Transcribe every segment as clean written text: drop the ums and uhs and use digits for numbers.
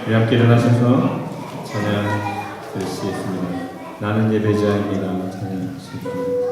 우리 함께 일어나셔서 찬양 드리시겠습니다. 나는 예배자입니다. 찬양 드리시겠습니다.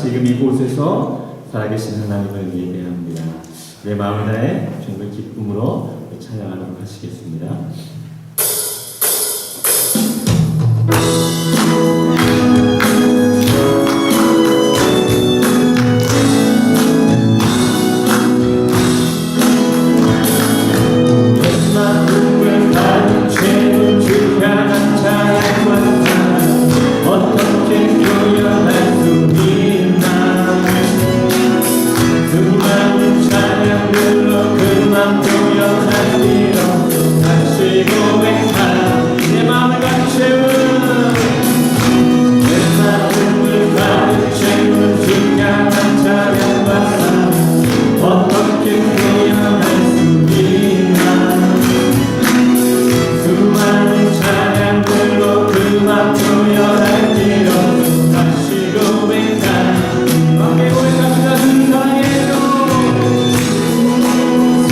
지금 이곳에서 살아계신 하나님을 예배합니다. 내 마음을 다해 정말 기쁨으로 찬양하도록 하시겠습니다.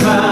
사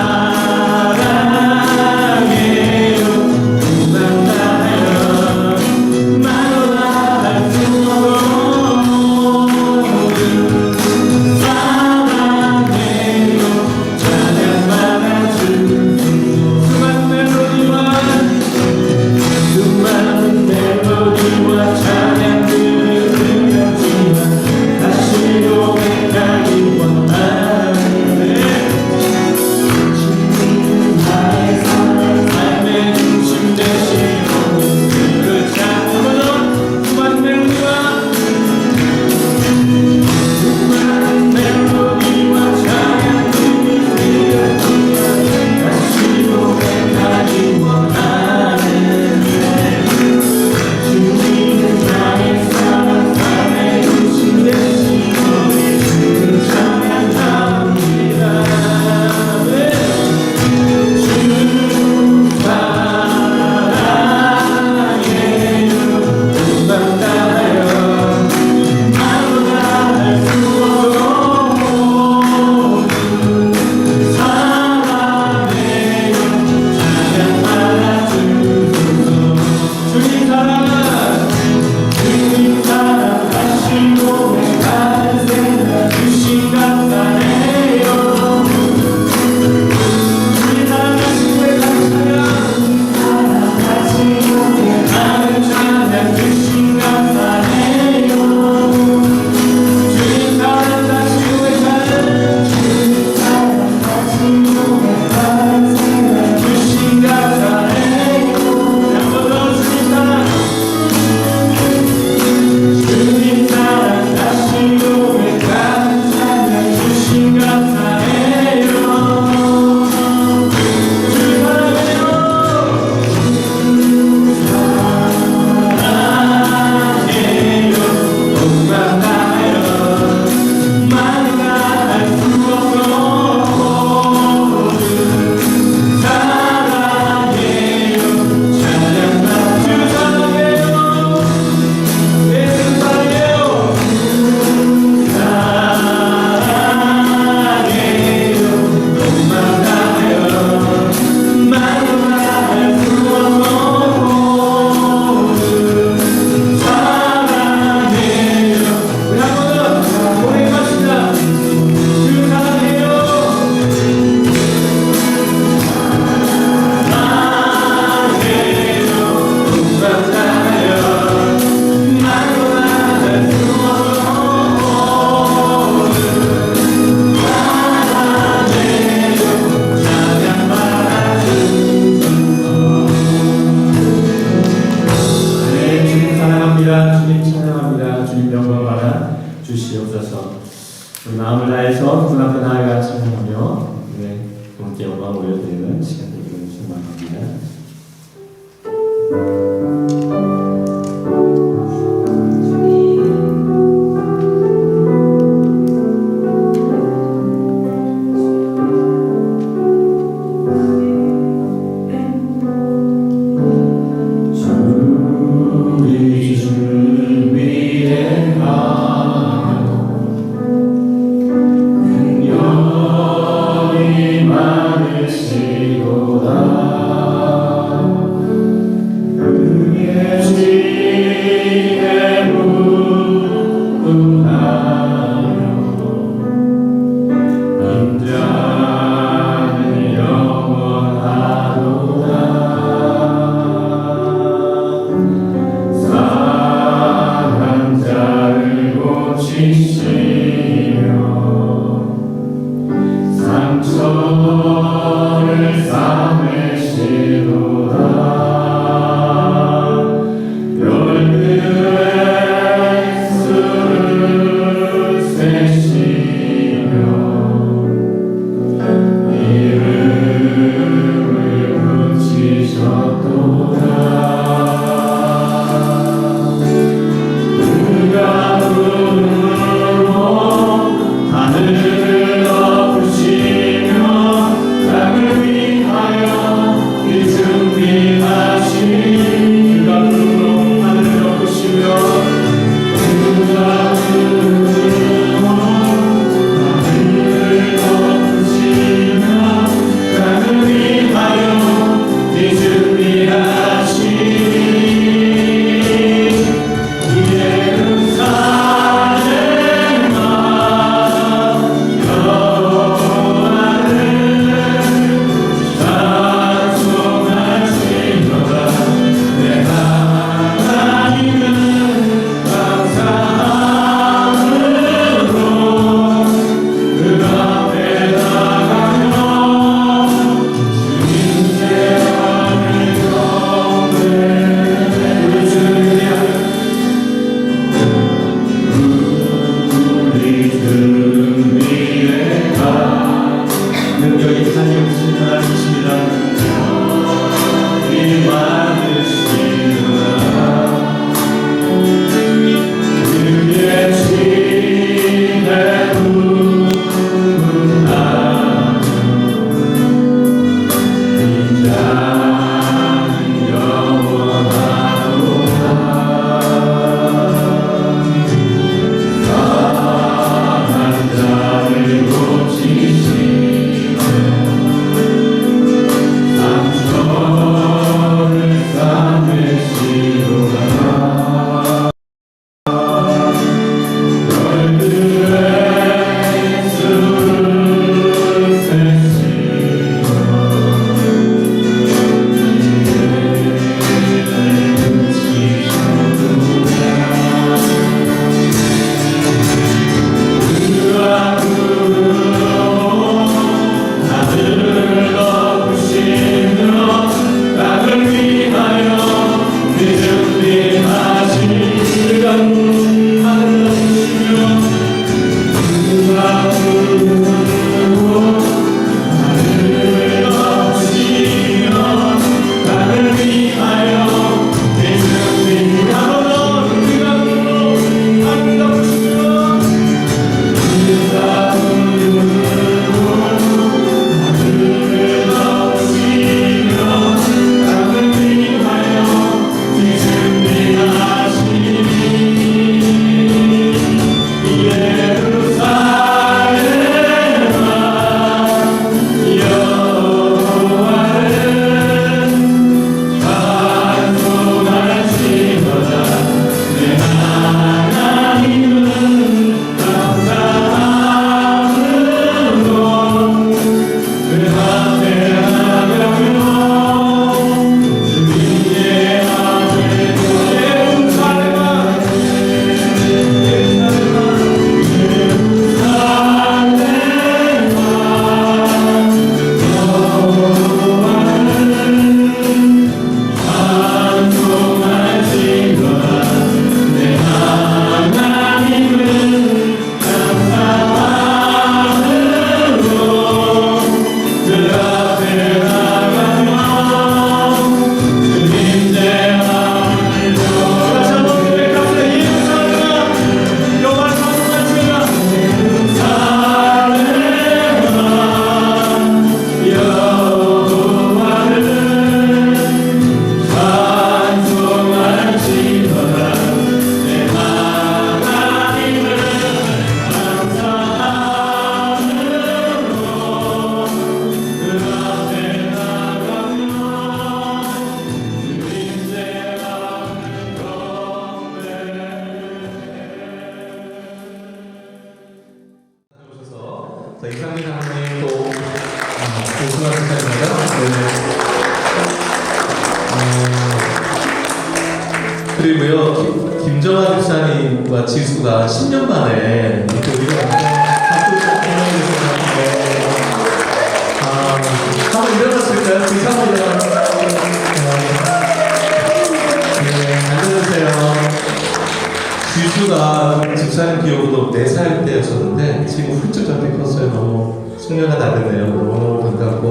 우리 마음을 다해서 그 앞에 나아가 찬양하며 그분께 영광 올려드리는 시간 되기를 축원합니다. 하늘을 엎으시며 땅을 위하여 정승환 목사님입니다. 네. 그리고요, 김정환 집사님과 지수가 10년 만에 이렇게 우리가 한번 일어났을까요? 그 이상으로 앉아주세요. 지수가 집사님 기억으로 4살 때였었는데 지금 훌쩍 저렇게 컸어요. 너무 숙녀가 나겠네요. 너무 반갑고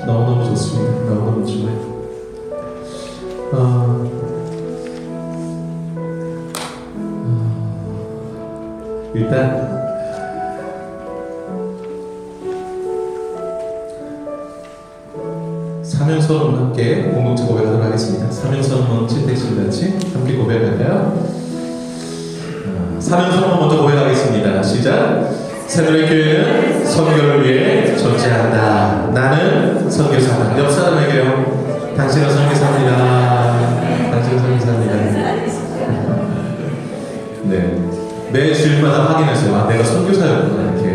너무너무 좋습니다. 너무너무 좋아요. 일단 사명선언 함께 공동체 고백하도록 하겠습니다. 사명선언 채택신 같이 함께 고백할까요? 사명선언 먼저 고백하겠습니다. 시작. 새누리 교회는 선교를 위해 존재한다. 나는 선교사다. 옆 사람에게요. 당신은 선교사입니다. 당신은 선교사입니다. 네. 매 주일마다 확인하세요. 아, 내가 선교사였구나 이렇게.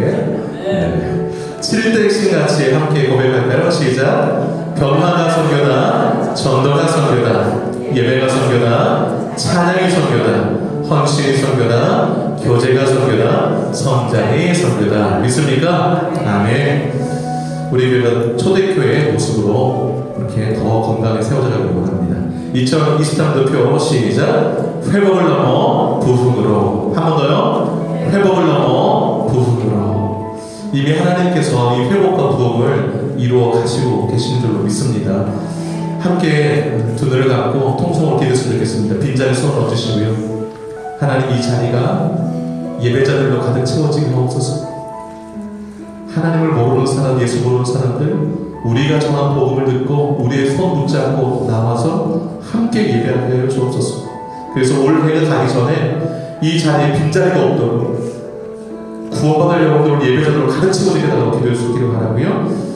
네. 7대신 같이 함께 고백할까요? 시작. 변화가 선교다. 전도가 선교다. 예배가 선교다. 찬양이 선교다. 헌신이 선교다. 교제가 선교다. 성장이 선교다. 믿습니까? 아멘. 우리 교회가 초대교회의 모습으로 이렇게 더 건강에 세워져가려고 합니다. 2023년도 시작. 회복을 넘어 부흥으로. 한 번 더요. 회복을 넘어 부흥으로. 이미 하나님께서 이 회복과 부흥을 이루어 가시고 계신 줄로 믿습니다. 함께 두 눈을 감고 통성으로 기도했으면 좋겠습니다. 빈자리 손을 얹으시고요. 하나님, 이 자리가 예배자들로 가득 채워지게 하옵소서. 하나님을 모르는 사람, 예수 모르는 사람들, 우리가 전한 복음을 듣고 우리의 손 붙잡고 나와서 함께 예배하게 하여 주옵소서. 그래서 올해가 가기 전에 이 자리에 빈자리가 없도록 구원받을 영혼들을 예배자들로 가득 채워지게 달라고 기도해 주시기를 바라고요.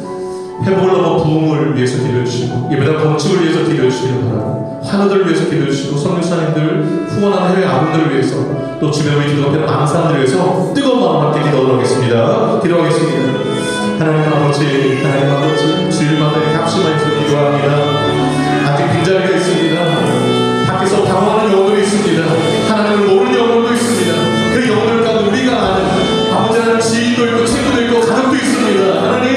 회복을 넘어 부흥을 위해서 기도해 주시고 예배당 건축을 위해서 기도해 주시기를 바라고 환우들을 위해서 기도해 주시고 선교사님들 후원하는 해외 아군들을 위해서 또 주변 우리 기도하는 많은 사람들을 위해서 뜨거운 마음으로 함께 기도하도록 하겠습니다. 기도하겠습니다. 하나님 아버지 주일마다 합심하여서 기도합니다. 아직 빈자리가 있습니다. 밖에서 방황하는 영혼들이 있습니다. 하나님을 모르는 영혼도 있습니다. 그 영혼을 가운데 우리가 아는 아버지 하나님 지인도 있고 친구도 있고 가족도 있습니다. 하나님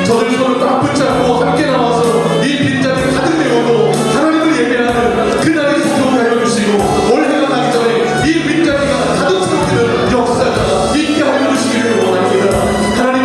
저들 손을 꽉 붙잡고 함께 나와서 이 빈자리 가득 메우고 하나님을 예배하는 그날이 소통을 알려주시고 올해가 나기 전에 이 빈자리가 가득 채워지는 역사가 있게 알려주시기를 원합니다. 하나님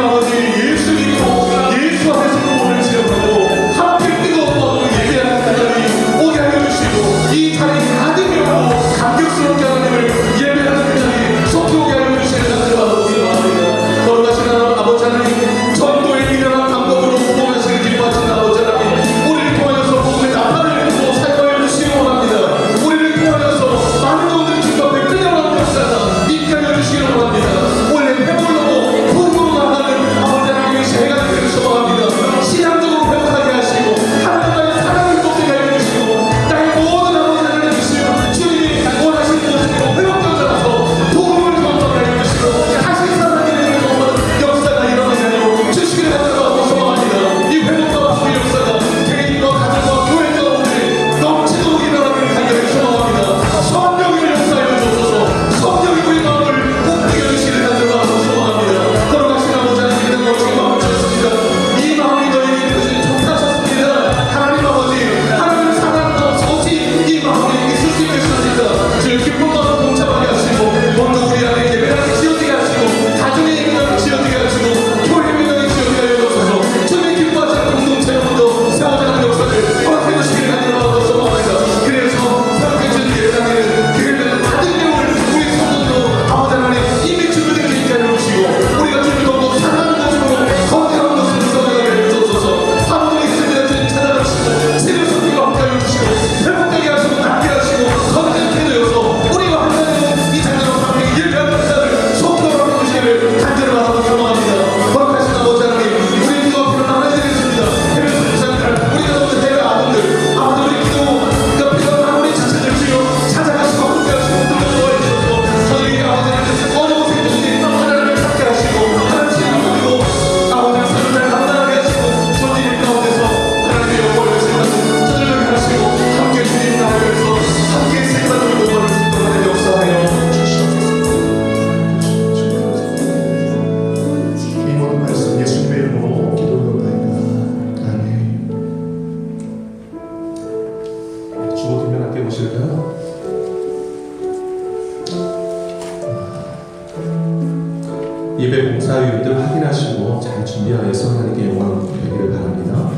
준비하여서 하나님께 영광을 드리기를 바랍니다.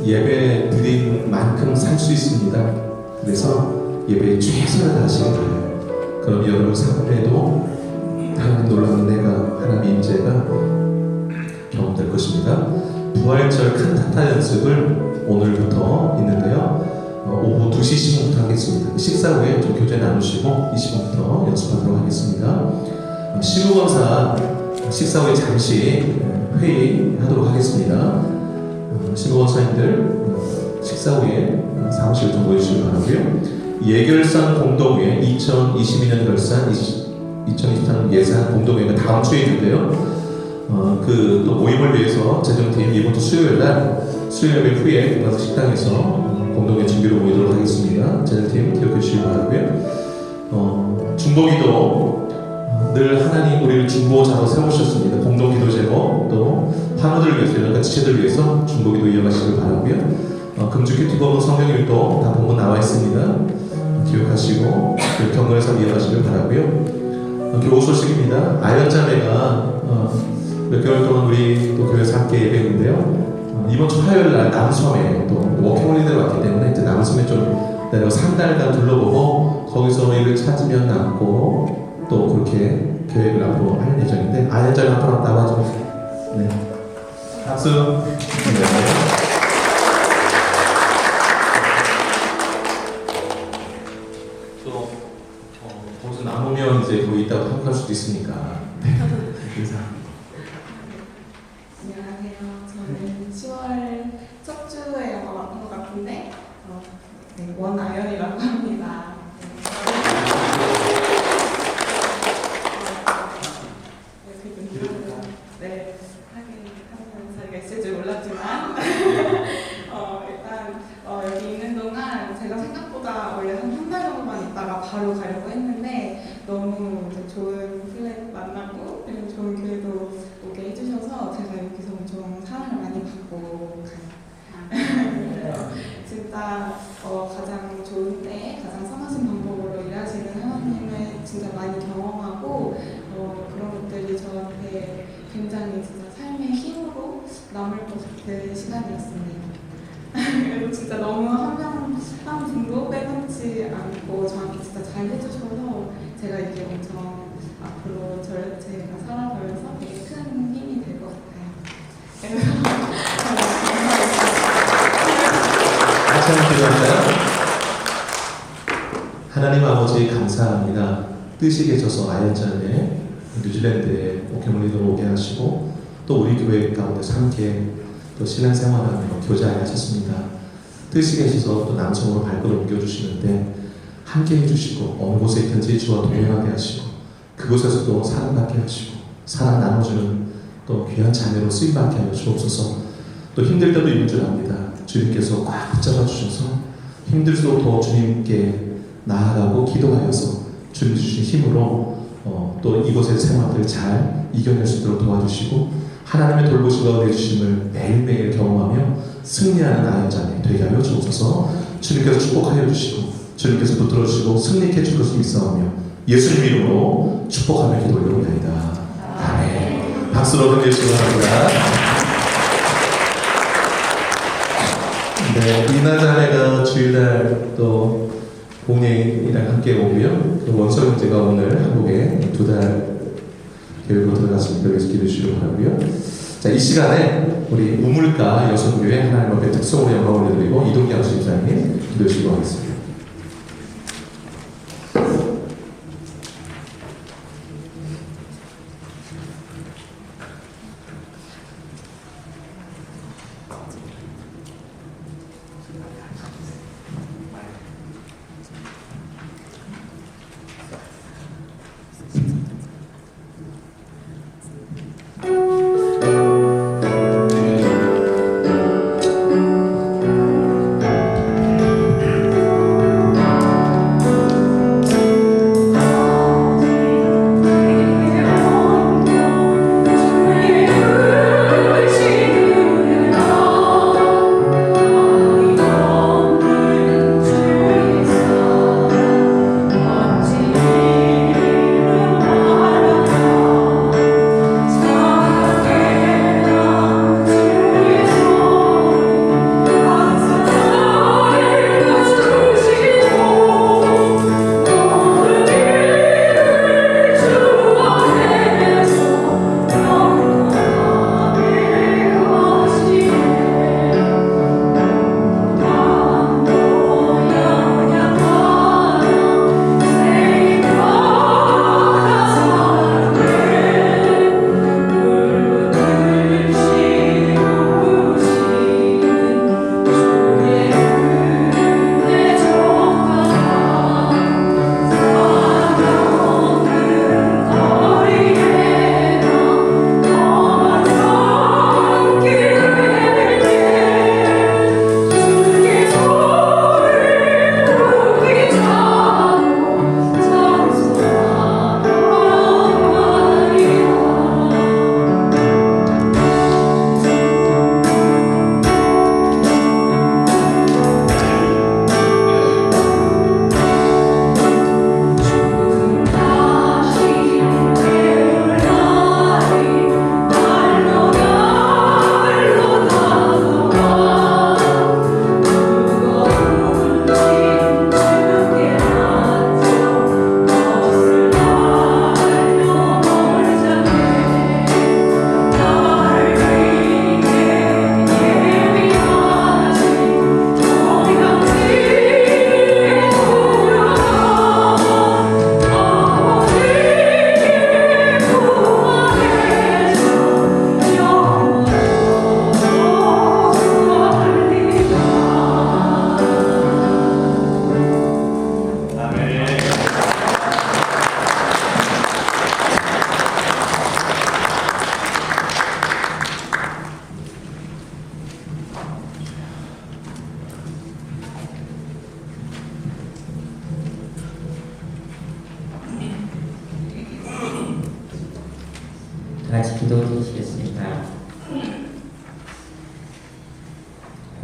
예배 드린 만큼 살 수 있습니다. 그래서 예배에 최선을 다하시길 바라요. 그럼 여러분 삶에도 하나님 놀라운 은혜가, 하나님의 임재가 경험될 것입니다. 부활절 칸타타 연습을 오늘부터 있는데요. 오후 2시 10분부터 하겠습니다. 식사 후에 좀 교제 나누시고 20분부터 연습하도록 하겠습니다. 신부검사 식사 후에 잠시 회의하도록 하겠습니다. 신부검사님들 식사 후에 사무실 좀 모여주시기 바라고요. 예결산 공동회 2022년 결산 2023년 예산 공동회가 다음 주에 있는데요. 또 모임을 위해서 재정팀 이번 주 수요일날 수요일 후에 가서 식당에서 공동회 준비로 모이도록 하겠습니다. 재정팀 기억해 주시기 바라고요. 중보기도 늘 하나님 우리를 중보자로 세우셨습니다. 공동기도 제목 또 환우들 위해서 여러 가지 지체들 위해서 중보기도 이어가시길 바라고요. 금주기 두번 성경일도 다 본문 나와 있습니다. 기억하시고 경건에서 이어가시길 바라고요. 교우 소식입니다. 아연자매가 몇 개월 동안 우리 또 교회에서 함께 예배했는데요. 이번 주 화요일 날 남섬에 또 워킹홀리데이를 왔기 때문에 이제 남섬에 좀 내려가 3달간 둘러보고 거기서 일을 찾으면 남고 또 그렇게 계획을 앞으로 할 예정인데 아연자매 앞으로 나와주세요. 네. 박수. 네. 거기서 남으면 이제 거기 있다가 한국할 수도 있으니까. 인사. 안녕하세요. 저는 10월 첫 주에 아마 왔던 것 같은데 원아연이라고 합니다. 네, 하는 자리가 있을 줄 몰랐지만 일단 여기 있는 동안 제가 생각보다 원래 한 달 정도만 있다가 바로 가려고 했는데 너무 좋은 플랫 만나고 그리고 좋은 교회도 오게 해주셔서 제가 여기서 엄청 사랑을 많이 받고 가요. 진짜 가장 좋은 때 가장 선하신 방법으로 일하시는 하나님을 진짜 많이 경험하고 그런 것들이 저한테 굉장히 진짜 삶의 힘으로 남을 것 같은 시간이었습니다. 그리고 진짜 너무 한 분도 빼놓지 않고 저한테 진짜 잘 해주셔서 제가 이게 엄청 앞으로 제가 살아가면서 되게 큰 힘이 될 것 같아요. 같이 한번 기도할까요? 하나님 아버지 감사합니다. 뜻이 계셔서 아연자매 뉴질랜드에 오케몰리도로 오게 하시고 또 우리 교회 가운데서 함께 또 신앙생활하며 교제하셨습니다. 뜻이 계셔서 또 남성으로 발걸음 옮겨주시는데 함께 해주시고 어느 곳에 있든지 주와 동행하게 하시고 그곳에서도 사랑받게 하시고 사랑 나눠주는 또 귀한 자매로 쓰임받게 하여 주옵소서. 또 힘들 때도 있는 줄 압니다. 주님께서 꽉 붙잡아 주셔서 힘들수록 더 주님께 나아가고 기도하여서 주님 주신 힘으로 또 이곳의 생활들을 잘 이겨낼 수 있도록 도와주시고 하나님의 돌보심과 은혜 주심을 매일매일 경험하며 승리하는 아연자매 되게 하여 주옵소서. 주님께서 축복하여 주시고 주님께서 붙들어 주시고 승리케 줄 것을 믿사오며 예수님 이름으로 축복하며 기도 올려옵나이다. 아멘. 박수로 끝내시기 바랍니다. 네, 이나자매가 주일날 또 공예이랑 함께 오고요. 그 원서 형제가 오늘 한국에 2달 교육으로 들어갔습니다. 그래서 기도해 주시기 바라고요. 자, 이 시간에 우리 우물가 여성교회 하나님 앞에 특성으로 영광을 올려드리고 이동기 양수님장님 기도해 주시기 바라겠습니다.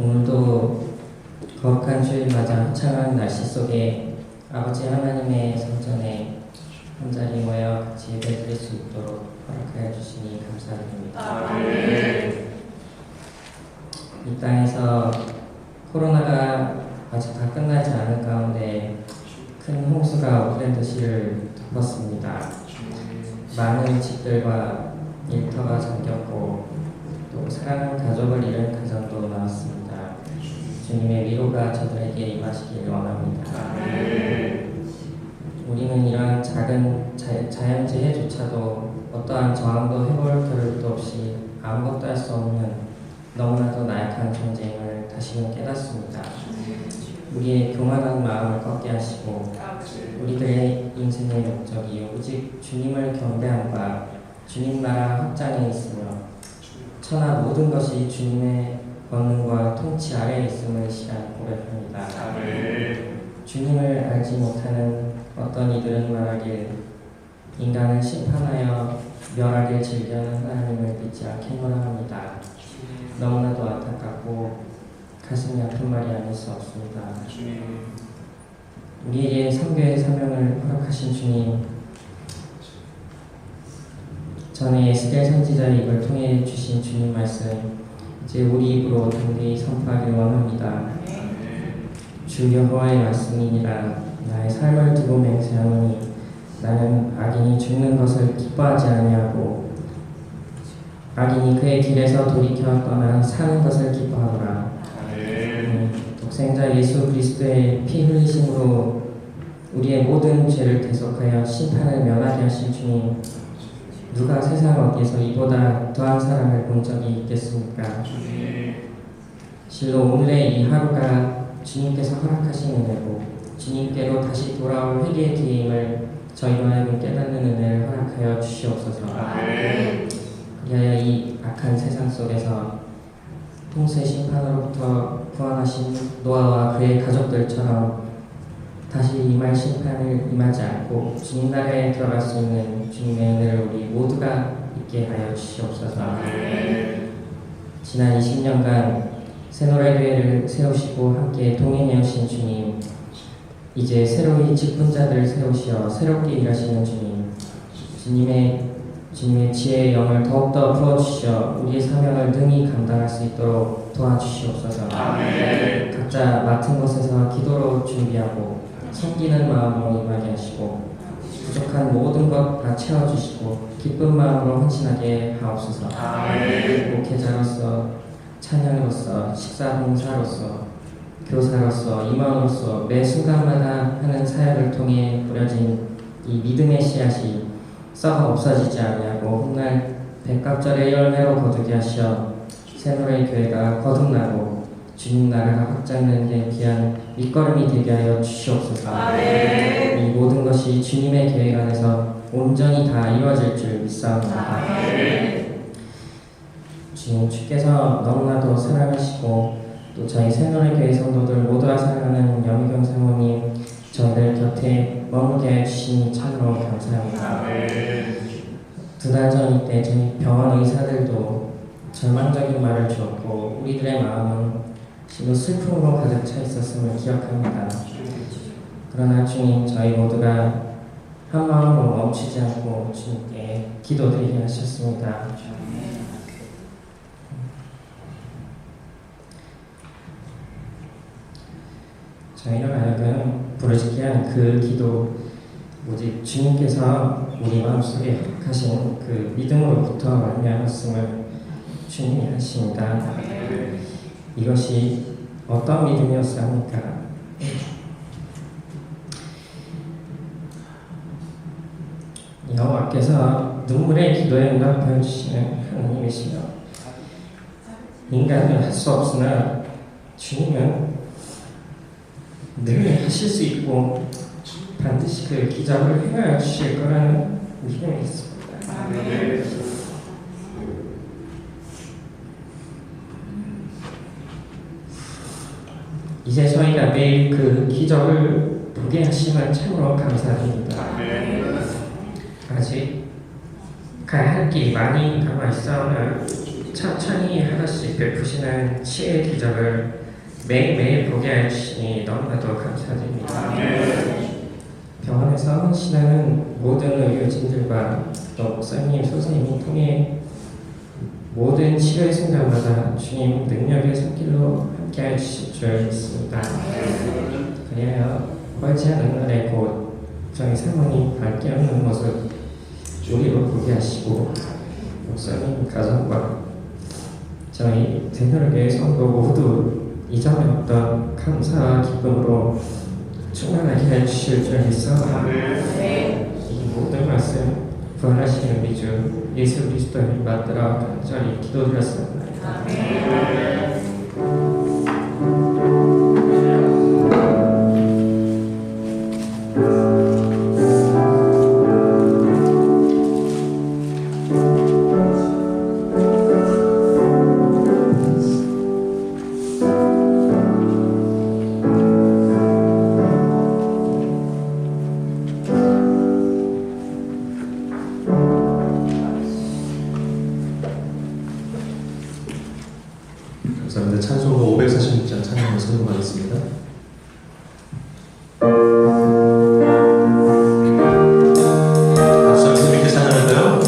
오늘도 거룩한 주일 맞아 화창한 날씨 속에 아버지 하나님의 성전에 한자리 모여 같이 예배드릴 수 있도록 허락하여 주시니 감사드립니다. 이 땅에서 코로나가 아직 다 끝나지 않은 가운데 큰 홍수가 오클랜드시를 덮었습니다. 많은 집들과 일터가 잠겼고 또 사랑하는 가족을 잃은 가정도 나왔습니다. 주님의 위로가 저들에게 임하시길 원합니다. 우리는 이러한 작은 자연재해조차도 어떠한 저항도 해볼 겨를도 없이 아무것도 할 수 없는 너무나도 나약한 존재임을 다시금 깨닫습니다. 우리의 교만한 마음을 꺾게 하시고 우리들의 인생의 목적이 오직 주님을 경배함과 주님 나라 확장에 있으며 천하 모든 것이 주님의 권능과 통치 아래에 있음을 이 시간 고백합니다. 주님을 알지 못하는 어떤 이들은 말하길 인간을 심판하여 멸하길 즐겨하는 하나님을 믿지 않겠노라 합니다. 너무나도 안타깝고 가슴이 아픈 말이 아닐 수 없습니다. 우리에게 선교의 사명을 허락하신 주님, 전에 에스겔 선지자의 입을 통해 주신 주님 말씀 이제 우리 입으로 담대히 선포하길 원합니다. 주 여호와의 말씀이니라. 나의 삶을 두고 맹세하노니 나는 악인이 죽는 것을 기뻐하지 아니하고 악인이 그의 길에서 돌이켜 떠나 사는 것을 기뻐하노라. 독생자 예수 그리스도의 피 흘리심으로 우리의 모든 죄를 대속하여 심판을 면하게 하신 주님, 누가 세상 어디에서 이보다 더한 사랑을 본 적이 있겠습니까? 실로 오늘의 이 하루가 주님께서 허락하신 은혜고 주님께로 다시 돌아올 회개의 기회임을 저희로 하여금 깨닫는 은혜를 허락하여 주시옵소서. 그리하여 이 악한 세상 속에서 통세 심판으로부터 구원하신 노아와 그의 가족들처럼 다시 임할 심판을 임하지 않고 주님 나라에 들어갈 수 있는 주님의 은혜를 우리 모두가 있게 하여 주시옵소서. 지난 20년간 새노래교회를 세우시고 함께 동행해 오신 주님, 이제 새로이 직분자들을 세우시어 새롭게 일하시는 주님, 주님의 지혜의 영을 더욱더 부어주시어 우리의 사명을 능히 감당할 수 있도록 도와주시옵소서. 각자 맡은 곳에서 기도로 준비하고 섬기는 마음으로 임하게 하시고 부족한 모든 것 다 채워주시고 기쁜 마음으로 헌신하게 하옵소서. 목회자로서, 찬양으로서, 식사 봉사로서, 교사로서, 임원으로서 매 순간마다 하는 사역을 통해 뿌려진 이 믿음의 씨앗이 썩어 없어지지 아니하고 훗날 백갑절의 열매로 거두게 하시어 새노래 교회가 거듭나고 주님 나라가 확장되는 데 귀한 밑거름이 되게 하여 주시옵소서. 이 모든 것이 주님의 계획 안에서 온전히 다 이루어질 줄 믿사옵나이다. 주님, 주께서 너무나도 사랑하시고 또 저희 새노래교회 성도들 모두가 사랑하는 염희경 사모님 저희들 곁에 머물게 해주시니 참으로 감사합니다. 2달 전 이때 저희 병원 의사들도 절망적인 말을 주었고 우리들의 마음은 지금 슬픔으로 가득 차 있었음을 기억합니다. 그러나 주님, 저희 모두가 한 마음으로 멈추지 않고 주님께 기도드리게 하셨습니다. 저희를 하여금 부르짖게 한 그 기도, 오직 주님께서 우리 마음속에 허락하신 그 믿음으로부터 말미암았음을 주님이 하십니다. 이것이 어떤 믿음이었습니까? 여호와께서 눈물의 기도에 응답하여 주시는 하나님이시며 인간은 할 수 없으나 주님은 늘 하실 수 있고 반드시 그 기적을 행하여 주실 거라는 믿음이 있습니다. 이제 저희가 매일 그 기적을 보게 하심을 참으로 감사드립니다. 아직 가야 할 길이 많이 남아 있사오나 천천히 하나씩 가끔씩 베푸시는 치유의 기적을 매일매일 보게 해주시니 너무나도 감사드립니다. 병원에서 신하는 모든 의료진들과 또 목사님, 선생님이 통해 모든 치료의 순간마다 주님 능력의 손길로 함께해 주실 줄 믿습니다. 그리하여 멀지 않은 날에 곧 저희 사모님 밝게 없는 모습 우리로 보게 하시고 목사님 가정과 저희 대별교회 성도 모두 이전에 어떤 감사와 기쁨으로 충만하게 해주실 줄 믿어 이 모든 말씀 부활하시는 우리 주 예수 그리스도를 받들어 간절히 기도드렸습니다. 감사합니다. 찬송가 546장 찬양을 선포하겠습니다. 박수 함께 함께 찬양할까요?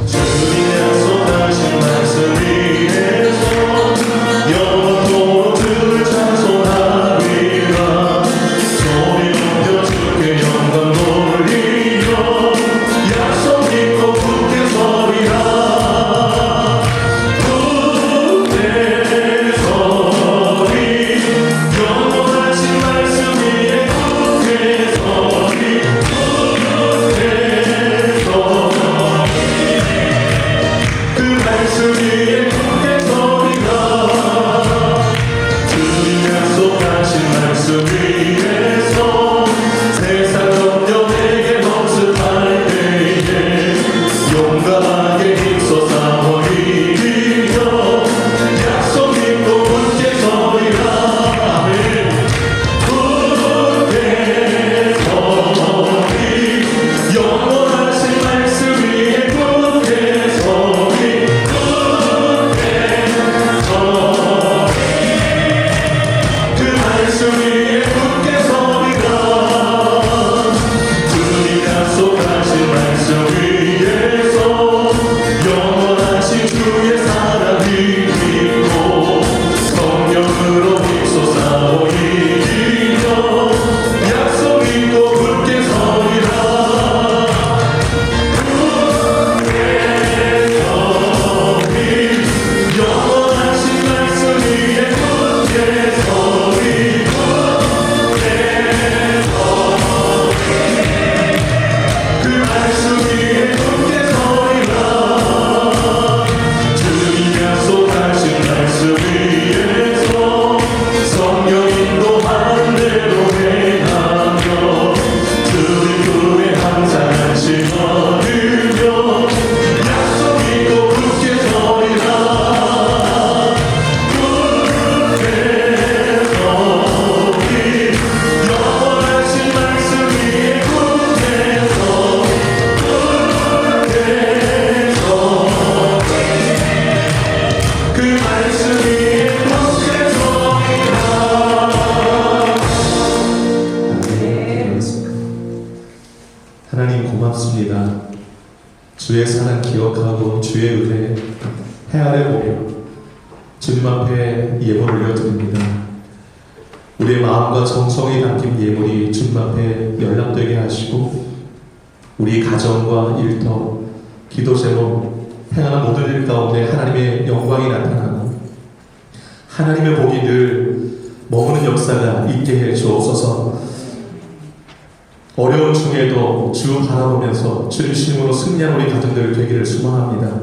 주님의 약속하신 말씀 위에서 영원토록 주를 찬송하리라. 소리 높여 주께 영광 돌리며 약속 믿고 굳게 서리라. 하나님 고맙습니다. 주의 사랑 기억하고 주의 은혜 헤아려 보며 주님 앞에 예물 올려드립니다. 우리의 마음과 정성이 담긴 예물이 주님 앞에 연락되게 하시고 우리 가정과 일터, 기도 제목, 행하는 모든 일 가운데 하나님의 영광이 나타나고 하나님의 복이 늘 머무는 역사가 있게 해 주옵소서. 어려운 중에도 주 바라보면서 주의 이름으로 승리하는 우리 가정들 되기를 소망합니다.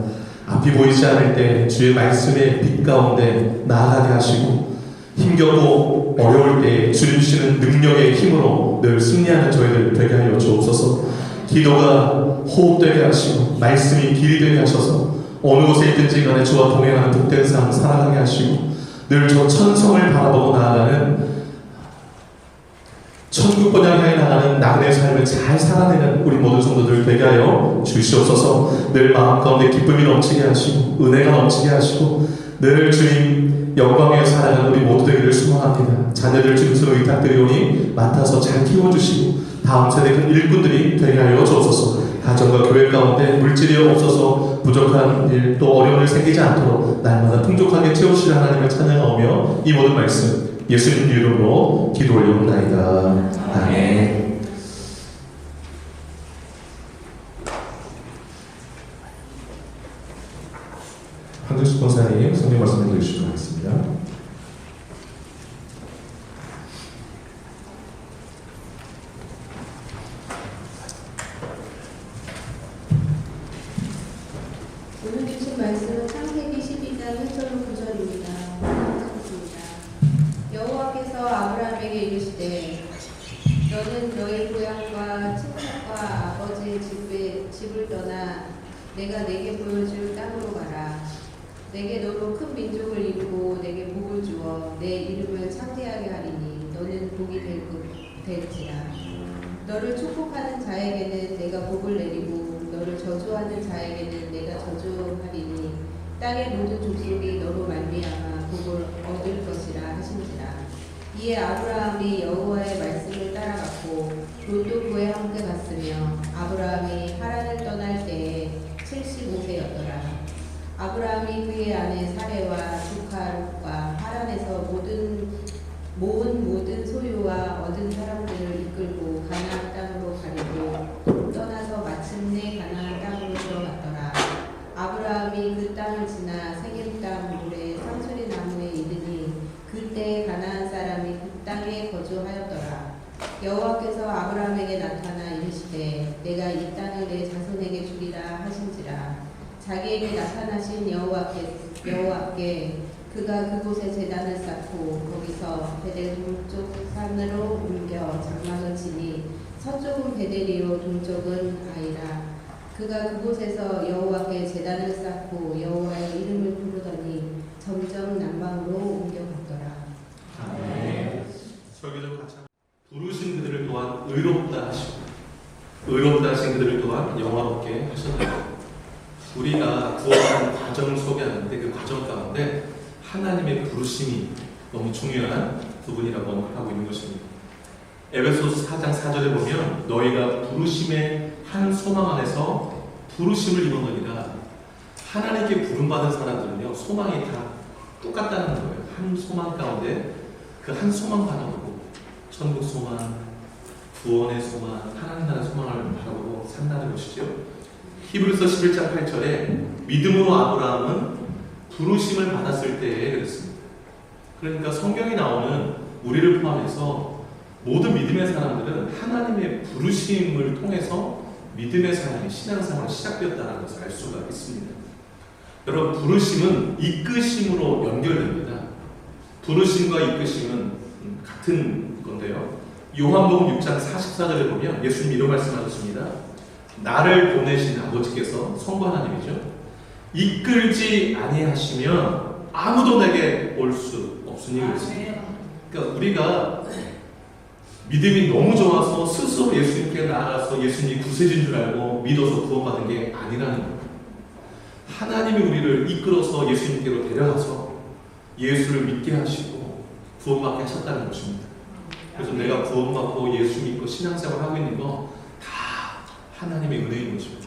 앞이 보이지 않을 때 주의 말씀의 빛 가운데 나아가게 하시고 힘겹고 어려울 때 주님 주시는 능력의 힘으로 늘 승리하는 저희들 되게 하여 주옵소서. 기도가 호흡되게 하시고 말씀이 길이 되게 하셔서 어느 곳에 있든지 간에 주와 동행하는 복된 삶 살아가게 하시고 늘 저 천성을 바라보고 나아가는 천국 번향 향해 나가는 나그네 삶을 잘 살아내는 우리 모든 성도들 되게 하여 주시옵소서. 늘 마음 가운데 기쁨이 넘치게 하시고 은혜가 넘치게 하시고 늘 주님 영광에 살아가는 우리 모두 되기를 소망합니다. 자녀들 주님으로 의탁드리오니 맡아서 잘 키워주시고 다음 세대 일꾼들이 되게 하여 주옵소서. 가정과 교회 가운데 물질이 없어서 부족한 일 또 어려움이 생기지 않도록 날마다 풍족하게 채우시는 하나님을 찬양하며 이 모든 말씀 예수님 이름으로 기도 올려옵나이다. 아멘. 황정수 권사님 성경 말씀 읽어주시도록 하겠습니다. 오늘 주신 말씀은 창세기 12장 1절로 9절입니다. 여호와께서 아브라함에게 이르시되 너는 너의 고향과 친척과 아버지의 집을 떠나 내가 내게 보여줄 땅으로 가라. 내게 너로 큰 민족을 이루고 내게 복을 주어 내 이름을 창대하게 하리니 너는 복이 될지라. 너를 축복하는 자에게는 내가 복을 내리고 너를 저주하는 자에게는 내가 저주하리니 땅의 모든 족속이 너로 말미암아 복을 얻을 것이라 하신지라. 이에 아브라함이 여호와의 말씀을 따라갔고 롯도 그에 함께 갔으며 아브라함이 하란을 떠날 때에 75세였더라. 아브라함이 그의 아내 사레와 조카 롯과 하란에서 모은 모든 소유와 얻은 사람들을 이끌고 가나안 땅으로 가려고 떠나서 마침내 가나안 땅으로 들어갔더라. 아브라함이 그 땅을 지나 세겜 땅 물에 상수리 나무에 이르니 그때 가나안 사람이 그 땅에 거주하였더라. 여호와께서 아브라함에게 나타나 이르시되 내가 이 땅을 내 자손에게 주리라 하신지라. 자기에게 나타나신 여호와께 그가 그곳에 제단을 쌓고 거기서 베델 동쪽 산으로 옮겨 장막을 치니 서쪽은 베델이요 동쪽은 아이라. 그가 그곳에서 여호와께 제단을 쌓고 여호와의 이름을 부르더니 점점 남방으로 옮겨갔더라. 아멘. 설교적 같이 부르신 그들을 또한 의롭다 하시고 의롭다 하신 그들을 또한 영화롭게 하셨다. 우리가 구원하는 과정을 소개하는데 그 과정 가운데 하나님의 부르심이 너무 중요한 부분이라고 하고 있는 것입니다. 에베소서 4장 4절에 보면 너희가 부르심의 한 소망 안에서 부르심을 입었느니라. 하나님께 부름받은 사람들은요 소망이 다 똑같다는 거예요. 한 소망 가운데 그 한 소망 바라보고 천국 소망, 구원의 소망, 하나님 나라의 소망을 바라보고 산다는 것이죠. 히브리서 11장 8절에 믿음으로 아브라함은 부르심을 받았을 때에 그랬습니다. 그러니까 성경이 나오는 우리를 포함해서 모든 믿음의 사람들은 하나님의 부르심을 통해서 믿음의 삶이 신앙생활이 시작되었다는 것을 알 수가 있습니다. 여러분 부르심은 이끄심으로 연결됩니다. 부르심과 이끄심은 같은 건데요. 요한복음 6장 44절에 보면 예수님 이런 말씀하셨습니다. 나를 보내신 아버지께서 성부 하나님이죠. 이끌지 아니하시면 아무도 내게 올 수 없으니 그렇습니다. 그러니까 우리가 믿음이 너무 좋아서 스스로 예수님께 나아가서 예수님이 구세주인 줄 알고 믿어서 구원받은 게 아니라는 거예요. 하나님이 우리를 이끌어서 예수님께로 데려가서 예수를 믿게 하시고 구원받게 하셨다는 것입니다. 그래서 내가 구원받고 예수 믿고 신앙생활 하고 있는 거 다 하나님의 은혜인 것입니다.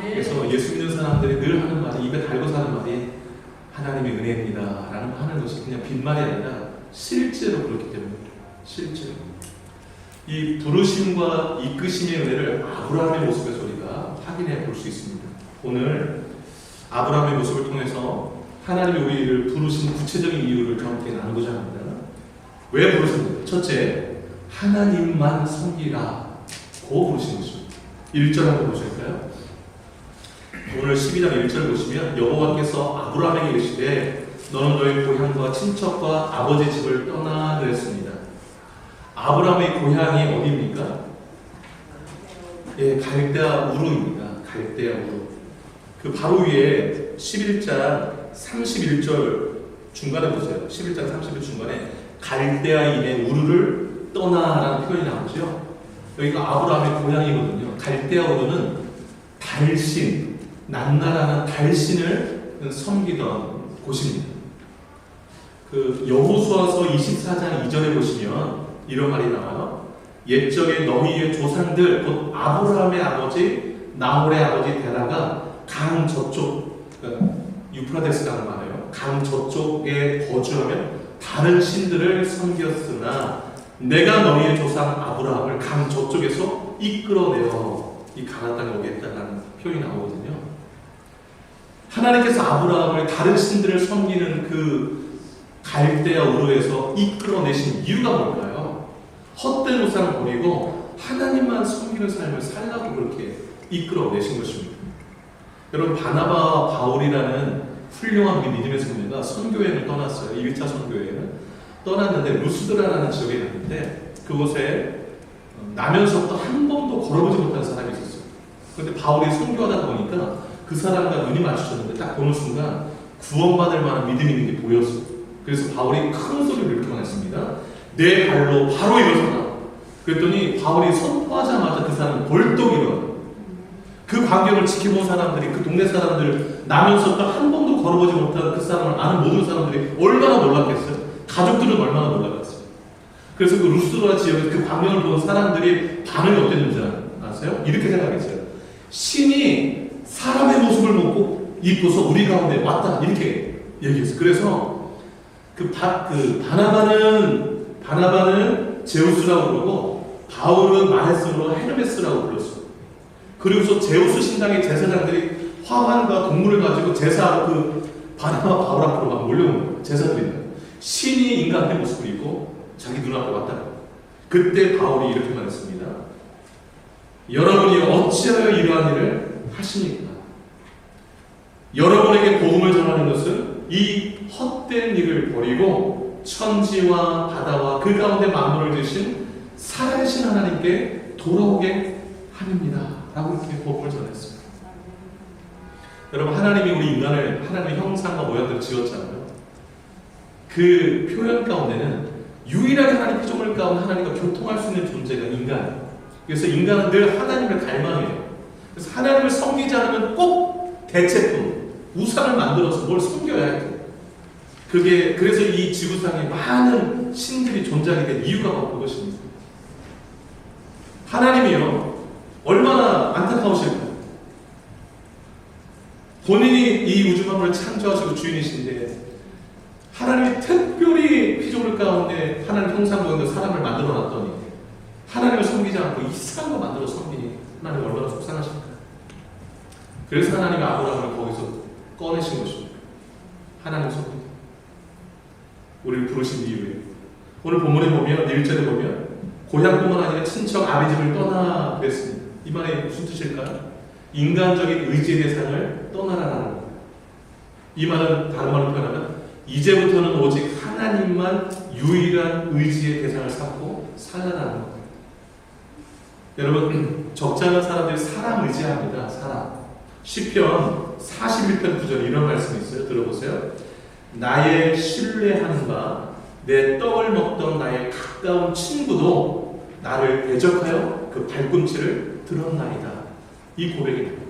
그래서 예수 믿는 사람들이 늘 하는 말이 입에 달고 사는 말이 하나님의 은혜입니다 라는 하는 것이 그냥 빈말이 아니라 실제로 그렇기 때문에 실제로 이 부르심과 이끄심의 은혜를 아브라함의 모습에서 우리가 확인해 볼 수 있습니다. 오늘 아브라함의 모습을 통해서 하나님이 우리를 부르신 구체적인 이유를 함께 나누고자 합니다. 왜 부르셨는가? 첫째, 하나님만 섬기라 고 부르신 것입니다. 1절 한번 보실까요? 오늘 12장 1절 보시면 여호와께서 아브라함에게 이르시되 너는 너의 고향과 친척과 아버지 집을 떠나 그랬습니다. 아브라함의 고향이 어디입니까? 예, 갈대아 우르입니다. 갈대아 우르. 그 바로 위에 11장 31절 중간에 보세요. 11장 31절 중간에 갈대아인의 우르를 떠나라는 표현이 나오죠. 여기가 아브라함의 고향이거든요. 갈대아우르는 달신, 난나라는 달신을 섬기던 곳입니다. 그 여호수아서 24장 2절에 보시면 이런 말이 나와요. 옛적에 너희의 조상들 곧 아브라함의 아버지 나홀의 아버지 데라가 강 저쪽 유프라데스 강을 말해요. 강 저쪽에 거주하며 다른 신들을 섬겼으나 내가 너희의 조상 아브라함을 강 저쪽에서 이끌어내어 이 가나안 땅에 오겠다라는 표현이 나오거든요. 하나님께서 아브라함을 다른 신들을 섬기는 그 갈대아 우르에서 이끌어내신 이유가 뭘까요? 헛된 우상을 버리고 하나님만 섬기는 삶을 살라고 그렇게 이끌어내신 것입니다. 여러분, 바나바와 바울이라는 훌륭한 우리 믿음의 선배가 선교여행을 떠났어요. 1차 선교여행을 떠났는데 루스드라라는 지역에 갔는데 그곳에 나면서부터 한 번도 걸어보지 못한 사람이 있었어요. 그런데 바울이 선교하다 보니까 그 사람과 눈이 마주쳤는데 딱 보는 순간 구원받을 만한 믿음이 있는 게 보였어요. 그래서 바울이 큰 소리를 이렇게 말했습니다. 내 발로 바로 일어서라. 그랬더니 바울이 선포하자마자 그 사람은 벌떡 일어나. 그 광경을 지켜본 사람들이, 그 동네 사람들, 나면서 한 번도 걸어보지 못한 그 사람을 아는 모든 사람들이 얼마나 놀랐겠어요? 가족들은 얼마나 놀랐겠어요? 그래서 그 루스드라 지역에 그 광경을 본 사람들이 반응이 어땠는지 아세요? 이렇게 생각했어요. 신이 사람의 모습을 먹고 입고서 우리 가운데 왔다. 이렇게 얘기했어요. 그래서 바나바는 제우스라고 그러고 바울은 마헤스로 헤르메스라고 불렀어요. 그리고서 제우스 신당의 제사장들이 화환과 동물을 가지고 제사하고 그 바나바 바울 앞으로 막 몰려오는 거예요. 제사드립니다. 신이 인간의 모습을 입고 자기 눈앞에 왔다. 그때 바울이 이렇게 말했습니다. 여러분이 어찌하여 이러한 일을 하십니까? 여러분에게 복음을 전하는 것은 이 헛된 일을 버리고 천지와 바다와 그 가운데 만물을 지으신 살아계신 하나님께 돌아오게 합니다. 라고 이렇게 복음을 전했습니다. 여러분, 하나님이 우리 인간을 하나님의 형상과 모양대로 지었잖아요. 그 표현 가운데는 유일하게 하나님 피조물 가운데 하나님과 교통할 수 있는 존재가 인간이에요. 그래서 인간은 늘 하나님을 갈망해요. 그래서 하나님을 섬기지 않으면 꼭 대체품, 우상을 만들어서 뭘 섬겨야 해요. 그래서 이 지구상에 많은 신들이 존재하게 된 이유가 바로 그것입니다. 하나님이요, 얼마나 안타까우실까요? 본인이 이 우주 만물을 창조하시고 주인이신데 하나님이 특별히 피조물 가운데 하나님 형상 모양대로 사람을 만들어 놨더니 하나님을 섬기지 않고 이상한 거 만들어 섬기니 하나님 얼마나 속상하실까요? 그래서 하나님이 아브라함을 거기서 꺼내신 것입니다. 하나님 섬기기. 우리를 부르신 이유예요. 오늘 본문에 보면 1절에 보면 고향뿐만 아니라 친척 아비 집을 떠나 그랬습니다. 이 말이 무슨 뜻일까요? 인간적인 의지의 대상을 떠나라는 거예요. 이 말은 다른 말로 표현하면 이제부터는 오직 하나님만 유일한 의지의 대상을 삼고 살라라는 거예요. 여러분, 적잖은 사람들이 사람 의지합니다. 사람. 시편 41편 9절에 이런 말씀이 있어요. 들어보세요. 나의 신뢰하는 바 내 떡을 먹던 나의 가까운 친구도 나를 대적하여 그 발꿈치를 들었나이다. 이 고백입니다.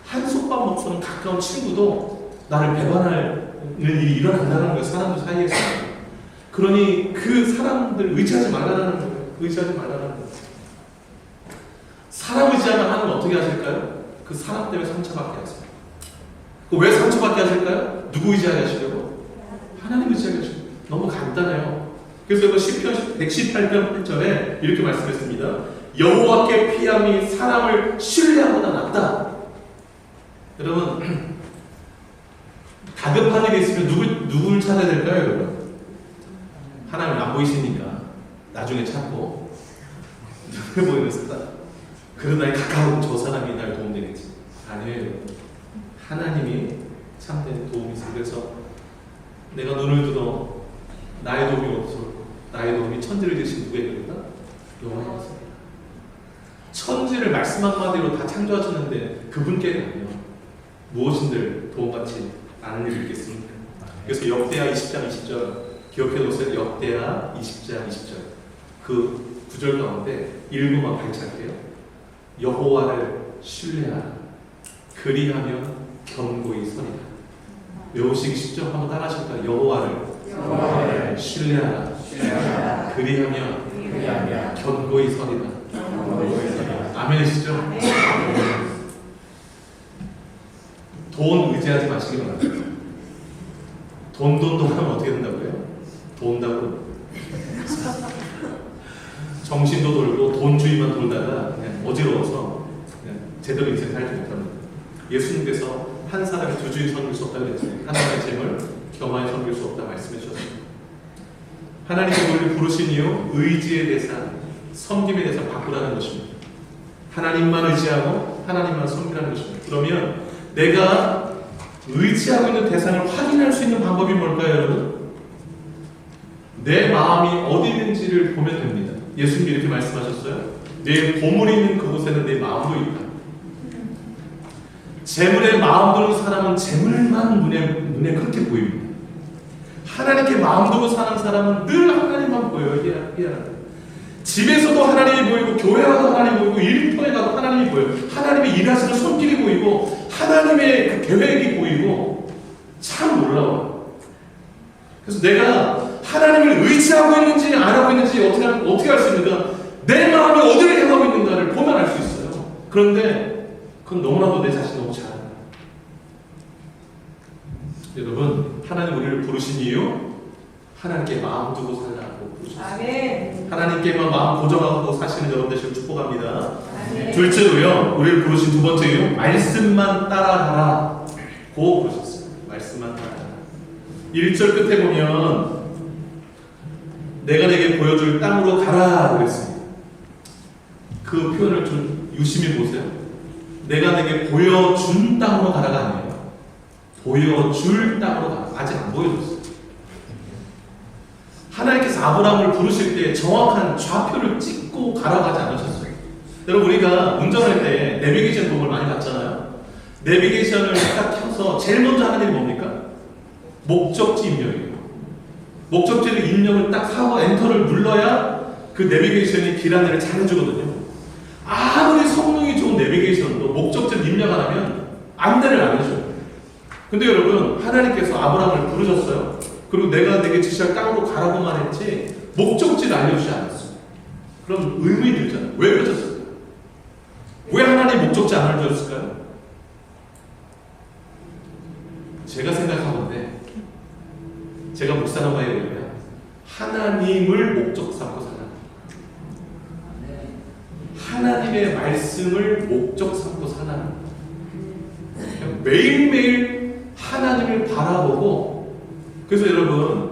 한솥밥 먹던 가까운 친구도 나를 배반하는 일이 일어난다는 거예요. 사람들 사이에서. 그러니 그 사람들 의지하지 말라는 거예요. 의지하지 말라는 거예요. 사람 의지하면 하나님 어떻게 하실까요? 그 사람 때문에 상처받게 하세요. 왜 상처받게 하실까요? 누구 의지하게 하시려고? 하나님 의지하게 하시려고. 너무 간단해요. 그래서 그 시편 118편 8절에 이렇게 말씀했습니다. 여호와께 피함이 사람을 신뢰하보다 낫다. 여러분, 다급한 일이 있으면 누굴 찾아야 될까요, 여러분? 하나님 안 보이시니까 나중에 찾고 눈에 보이는 사람, 그러다 가까운 저 사람이 날 도움되겠지. 아니에요. 하나님이 참된 도움이세요. 그래서 내가 눈을 들어 나의 도움이 없었고 나의 도움이 천지를 지으신 누구에게인가? 여호와께서. 천지를 말씀 한마디로 다 창조하셨는데 그분께는 아니요. 무엇인들 도움받지 않은 일이 있겠습니까? 그래서 역대하 20장 20절 기억해 놓으세요. 역대하 20장 20절. 그 구절 가운데 일부만 발췌할게요. 여호와를 신뢰하라. 그리하면 견고히 서리라. 외우시기 한번 따라 하실까요? 여호와를 신뢰하라. 그리하면 견고히 서리라. 아멘이시죠? 돈 의지하지 마시기 바랍니다. 돈 하면 어떻게 된다고요? 돈다고 정신도 돌고 돈주의만 돌다가 그냥 어지러워서 그냥 제대로 인생 살지 못합니다. 예수님께서 한 사람이 두 주인 섬길 수 없다고 그랬잖아요. 하나님의 재물 겸하여 섬길 수 없다 말씀해 주셨습니다. 하나님이 우리를 부르신 이유 의지의 대상, 섬김의 대상 바꾸라는 것입니다. 하나님만 의지하고 하나님만 섬기라는 것입니다. 그러면 내가 의지하고 있는 대상을 확인할 수 있는 방법이 뭘까요, 여러분? 내 마음이 어디 있는지를 보면 됩니다. 예수님이 이렇게 말씀하셨어요. 내 보물이 있는 그곳에는 내 마음도 있다. 재물에 마음 두는 사람은 재물만 눈에 그렇게 보입니다. 하나님께 마음 두고 사는 사람은 늘 하나님만 보여요. 집에서도 하나님이 보이고 교회 가도 하나님이 보이고 일터에 가도 하나님이 보여요. 하나님의 일하시는 손길이 보이고 하나님의 그 계획이 보이고 참 놀라워요. 그래서 내가 하나님을 의지하고 있는지 안 하고 있는지 어떻게 알 수 있는가? 내 마음이 어디를 향하고 있는가를 보면 알 수 있어요. 그런데 그건 너무나도 내 자신 너무 잘 알아요. 여러분, 하나님 우리를 부르신 이유 하나님께 마음 두고 살라고 부르셨어요. 하나님께만 마음 고정하고 사시는 여러분 되시길 축복합니다. 둘째로요, 우리를 부르신 두 번째 이유 말씀만 따라가라 고 부르셨어요. 말씀만 따라가라. 1절 끝에 보면 내가 내게 보여줄 땅으로 가라 그랬습니다. 그 표현을 좀 유심히 보세요. 내가 내게 보여준 땅으로 가라가 아니에요. 보여줄 땅으로 가라. 아직 안 보여줬어요. 하나님께서 아브라함을 부르실 때 정확한 좌표를 찍고 가라고 하지 않으셨어요. 여러분, 우리가 운전할 때 내비게이션 도움을 많이 받잖아요. 내비게이션을 딱 켜서 제일 먼저 하는 일이 뭡니까? 목적지 입력이에요. 목적지를 입력을 딱 하고 엔터를 눌러야 그 내비게이션이 길 안내를 잘 해주거든요. 아무리 성능이 좋은 내비게이션도 목적지를 입력 안 하면 안내를 안 해줘요. 근데 여러분, 하나님께서 아브라함을 부르셨어요. 그리고 내가 내게 지시할 땅으로 가라고만 했지 목적지를 알려주지 않았어요. 그럼 의문이 들잖아요. 왜 그러셨을까요? 왜 하나님 목적지 안 알려주셨을까요? 제가 생각하건데, 제가 묵상한 바에 의하면 하나님을 목적 삼고 살아요. 하나님의 말씀을 목적 삼고 살아요. 매일매일 하나님을 바라보고, 그래서 여러분,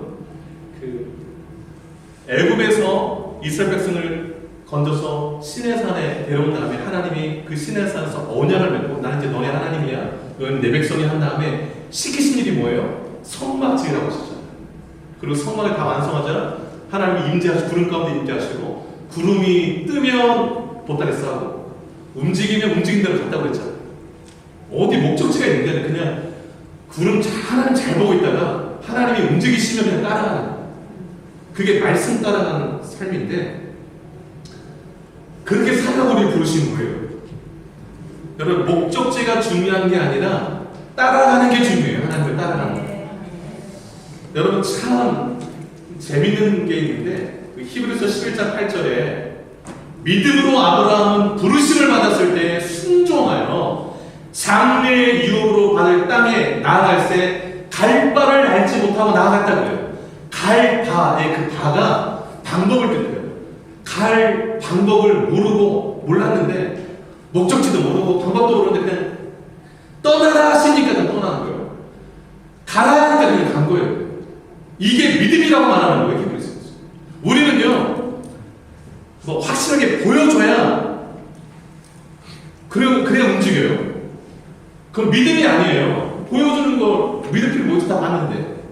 애굽에서 이스라엘 백성을 건져서 시내산에 데려온 다음에 하나님이 그 시내산에서 언약을 맺고 나는 이제 너네 하나님이야, 너는 내 백성이 한 다음에 시키신 일이 뭐예요? 성막 지으라고 하셨잖아요. 그리고 성막을 다 완성하자 하나님이 임재하시고 구름 가운데 임재하시고 구름이 뜨면 보따리 싸고 움직이면 움직인 대로 갔다고 그랬잖아요. 어디 목적지가 있는 게 아니라 그냥 구름 하나님 잘 보고 있다가 하나님이 움직이시면 그냥 따라가는 거예요. 그게 말씀 따라가는 삶인데, 그렇게 살라고 우리 부르신 거예요. 여러분, 목적지가 중요한 게 아니라 따라가는 게 중요해요. 하나님을 따라가는 거. 여러분, 참 재밌는 게 있는데, 히브리서 11장 8절에 믿음으로 아브라함은 부르심을 받았을 때 순종하여 장래의 유업으로 받을 땅에 나아갈 때 갈 바를 알지 못하고 나아갔다고요. 갈 바의 그 바가 방법을 뜻해요. 갈 방법을 모르고 몰랐는데, 목적지도 모르고 방법도 모르는데 그냥 떠나라 하시니까 그냥 떠나는 거예요. 가라 하니까 그냥 간 거예요. 이게 믿음이라고 말하는 거예요. 히브리서. 우리는요, 뭐 확실하게 보여줘야 그래야 움직여요. 그건 믿음이 아니에요. 보여주는 거 믿음필 모두 다 봤는데.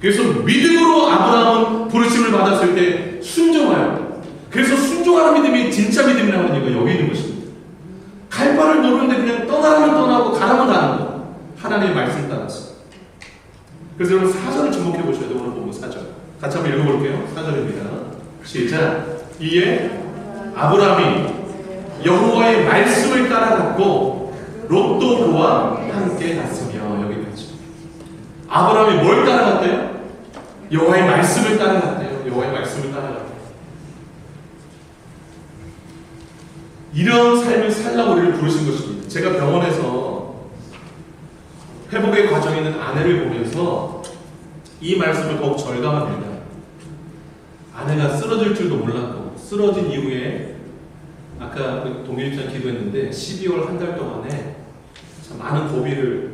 그래서 믿음으로 아브라함은 부르심을 받았을 때 순종하여. 그래서 순종하는 믿음이 진짜 믿음이라고 하는 이유가 여기 있는 것입니다. 갈 바를 모르는데 그냥 떠나면 떠나고 가라면 가는 거. 하나님의 말씀 따라서. 그래서 여러분 4절을 주목해 보셔야 돼요. 오늘 본문 4절. 같이 한번 읽어볼게요. 4절입니다. 시작. 이에 아브라함이 여호와의 말씀을 따라갔고 롯도 그와 함께 갔으며. 여기까지. 아브라함이 뭘 따라갔대요? 여호와의 말씀을 따라갔대요. 여호와의 말씀을 따라갔대요. 이런 삶을 살라고 우리를 부르신 것입니다. 제가 병원에서 회복의 과정에 있는 아내를 보면서 이 말씀을 더욱 절감합니다. 아내가 쓰러질 줄도 몰랐고, 쓰러진 이후에 아까 동일장 기도했는데 12월 한 달 동안에 참 많은 고비를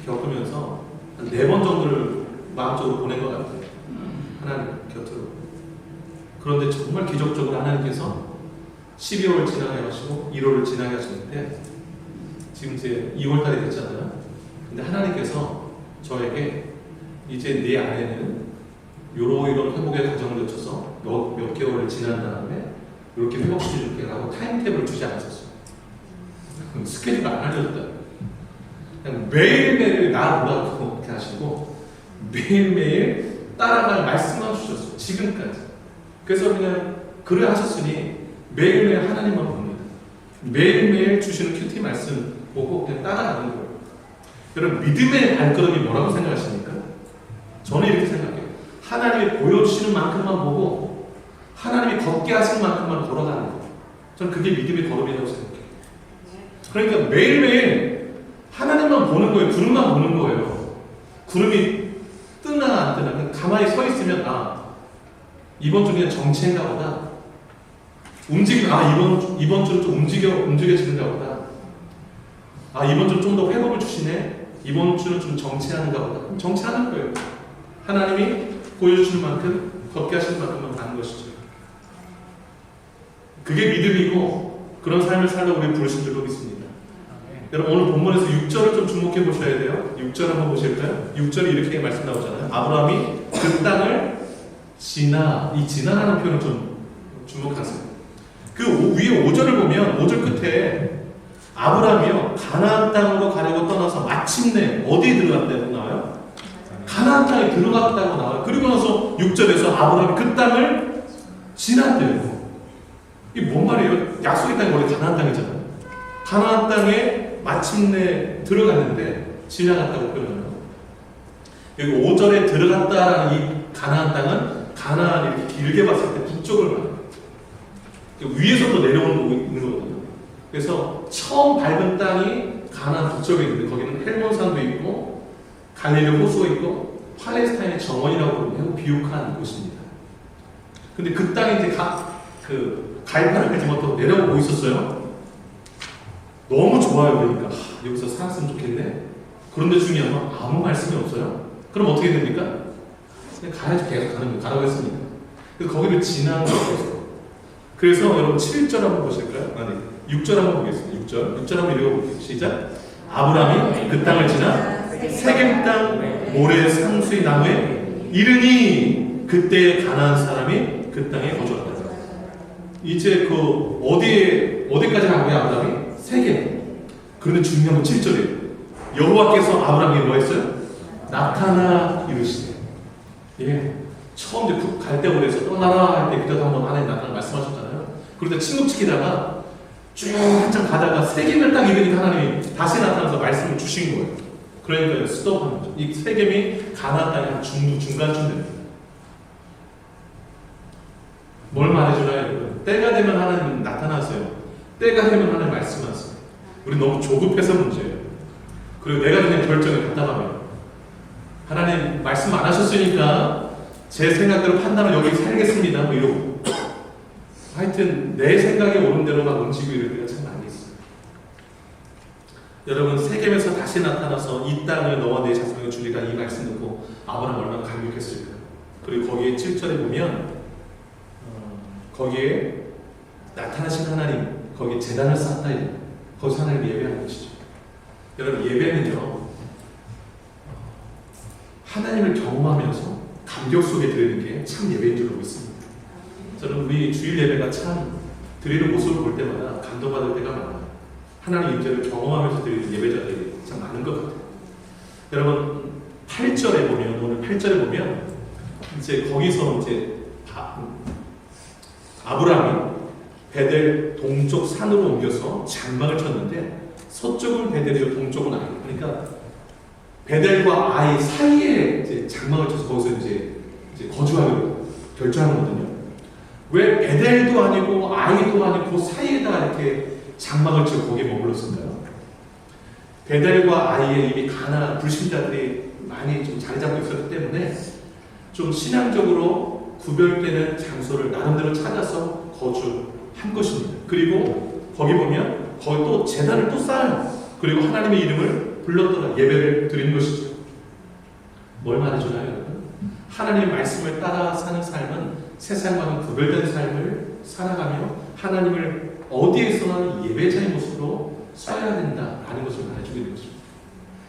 겪으면서 한 4번 정도를 마음적으로 보낸 것 같아요. 하나님 곁으로. 그런데 정말 기적적으로 하나님께서 12월 지나게 하시고 1월을 지나게 하시는데 지금 이제 2월달이 됐잖아요. 근데 하나님께서 저에게 이제 네 아내는 이런 회복의 과정을 거쳐서 몇 개월을 지난 다음에 이렇게 회복시켜줄게 라고 타임테이블을 주지 않으셨어요. 스케줄을 안 알려줬다. 그냥 매일매일 나 보라고 이렇게 하시고 매일매일 따라갈 말씀만 주셨어요. 지금까지. 그래서 그냥 글을 하셨으니 매일매일 하나님만 봅니다. 매일매일 주시는 큐티 말씀 보고 그냥 따라가는 거예요. 여러분, 믿음의 발걸음이 뭐라고 생각하십니까? 저는 이렇게 생각해요. 하나님이 보여주시는 만큼만 보고 하나님이 걷게 하신 만큼만 걸어가는 거예요. 저는 그게 믿음의 걸음이라고 생각해요. 그러니까 매일매일 하나님만 보는 거예요. 구름만 보는 거예요. 구름이 뜨나 안 뜨나 그냥 가만히 서 있으면 이번 주 그냥 정체인가 보다. 이번 주는 좀 움직여지는가 보다. 이번 주는 좀 더 회복을 주시네. 이번 주는 좀 정체하는가 보다. 정체하는 거예요. 하나님이 보여주시는 만큼, 걷게 하시는 만큼만 가는 것이죠. 그게 믿음이고, 그런 삶을 살려고 우리 부르신 줄로 믿습니다. 여러분, 오늘 본문에서 6절을 좀 주목해 보셔야 돼요. 6절 한번 보실까요? 6절이 이렇게 말씀 나오잖아요. 아브라함이 그 땅을 이 지나라는 표현을 좀 주목하세요. 그 위에 5절을 보면 5절 끝에 아브라함이요 가나안 땅으로 가려고 떠나서 마침내 어디에 들어갔다고 나와요? 가나안 땅에 들어갔다고 나와요. 그리고 나서 6절에서 아브라함이 그 땅을 지났대요. 이게 뭔 말이에요? 약속의 땅이 원래 가나안 땅이잖아요. 가나안 땅에 마침내 들어갔는데 지나갔다고 표현해요. 여기 5절에 들어갔다라는 이 가나안 땅은 가나안 이렇게 길게 봤을 때 북쪽을 말해요. 위에서부터 내려오는 있는 거거든요. 그래서 처음 밟은 땅이 가나안 북쪽에 있는데 거기는 헬몬산도 있고 갈릴리 호수가 있고 팔레스타인의 정원이라고 부르는 매우 비옥한 곳입니다. 근데 그 땅에 이제 가이파르까지부터 내려오고 있었어요. 너무 좋아요. 그러니까 여기서 살았으면 좋겠네. 그런데 중요한 건 아무 말씀이 없어요. 그럼 어떻게 됩니까? 그냥 가야지. 계속 가는 거예요. 가라고 했으니까. 그래서 거기를 지나는 거예요. 그래서 여러분 7절 한번 보실까요? 6절 한번 보겠습니다. 6절 한번 읽어볼게요. 시작. 아브라함이 그 땅을 지나 세겜 땅 모래 상수의 나무에 이르니 그때 가나안 사람이 그 땅에 거주한다. 이제 어디까지 간 거야 아브라함이? 세겜. 그런데 중요한 건 7절이에요. 여호와께서 아브라함에게 뭐 했어요? 나타나 이르시되. 처음 이제 갈대고리에서 떠나라 할 때 그때도 한번 하나님 나타나 말씀하셨잖아요. 그런데 침묵지키다가 쭉 한참 가다가 세겜을 딱 이르니까 하나님이 다시 나타나서 말씀을 주신 거예요. 그러니까 스톱하는 거죠. 이 세겜이 가나안 땅의 중간쯤 됩니다. 뭘 말해주나요, 여러분? 때가 되면 하나님 나타나세요. 때가 되면 하나님 말씀하세요. 우리 너무 조급해서 문제예요. 그리고 내가 그냥 결정을 갖다가면 하나님 말씀 안 하셨으니까 제 생각대로 판단을 여기 살겠습니다. 이러고 하여튼 내 생각에 오는 대로 막 움직이고 이럴 때가 참 많이 있어요. 여러분 세겜에서 다시 나타나서 이 땅을 너와 내 자손에게 주리라 이 말씀 듣고 아브라함 얼마나 감격했을까요? 그리고 거기에 7절에 보면 거기에 나타나신 하나님 거기에 제단을 쌓다 거기서 하나님 예배하는 것이죠. 여러분 예배는요 하나님을 경험하면서 감격 속에 드리는 게 참 예배인 줄 알고 있습니다. 저는 우리 주일 예배가 참 드리는 모습을 볼 때마다 감동받을 때가 많아요. 하나님 임재를 경험하면서 드리는 예배자들이 참 많은 것 같아요. 여러분 8절에 보면 오늘 8절에 보면 이제 거기서 이제 아브라함이 베델 동쪽 산으로 옮겨서 장막을 쳤는데 서쪽은 베델이요 동쪽은 아이. 그러니까 베델과 아이 사이에 이제 장막을 쳐서 거기서 이제 거주하기로 결정하거든요. 왜 베델도 아니고 아이도 아니고 그 사이에다 이렇게 장막을 치고 거기에 머물렀을까요? 베델과 아이에 이미 가나 불신자들이 많이 좀 자리 잡고 있었기 때문에 좀 신앙적으로 구별되는 장소를 나름대로 찾아서 거주한 것입니다. 그리고 거기 보면 거기 또 제단을 또 쌓아요. 그리고 하나님의 이름을 불렀더라 예배를 드리는 것이죠. 뭘 말해주나요, 여러분? 하나님의 말씀을 따라 사는 삶은 세상과는 구별된 삶을 살아가며 하나님을 어디에서나 예배자의 모습으로 써야 된다라는 것을 말해주고 있는 것입니다.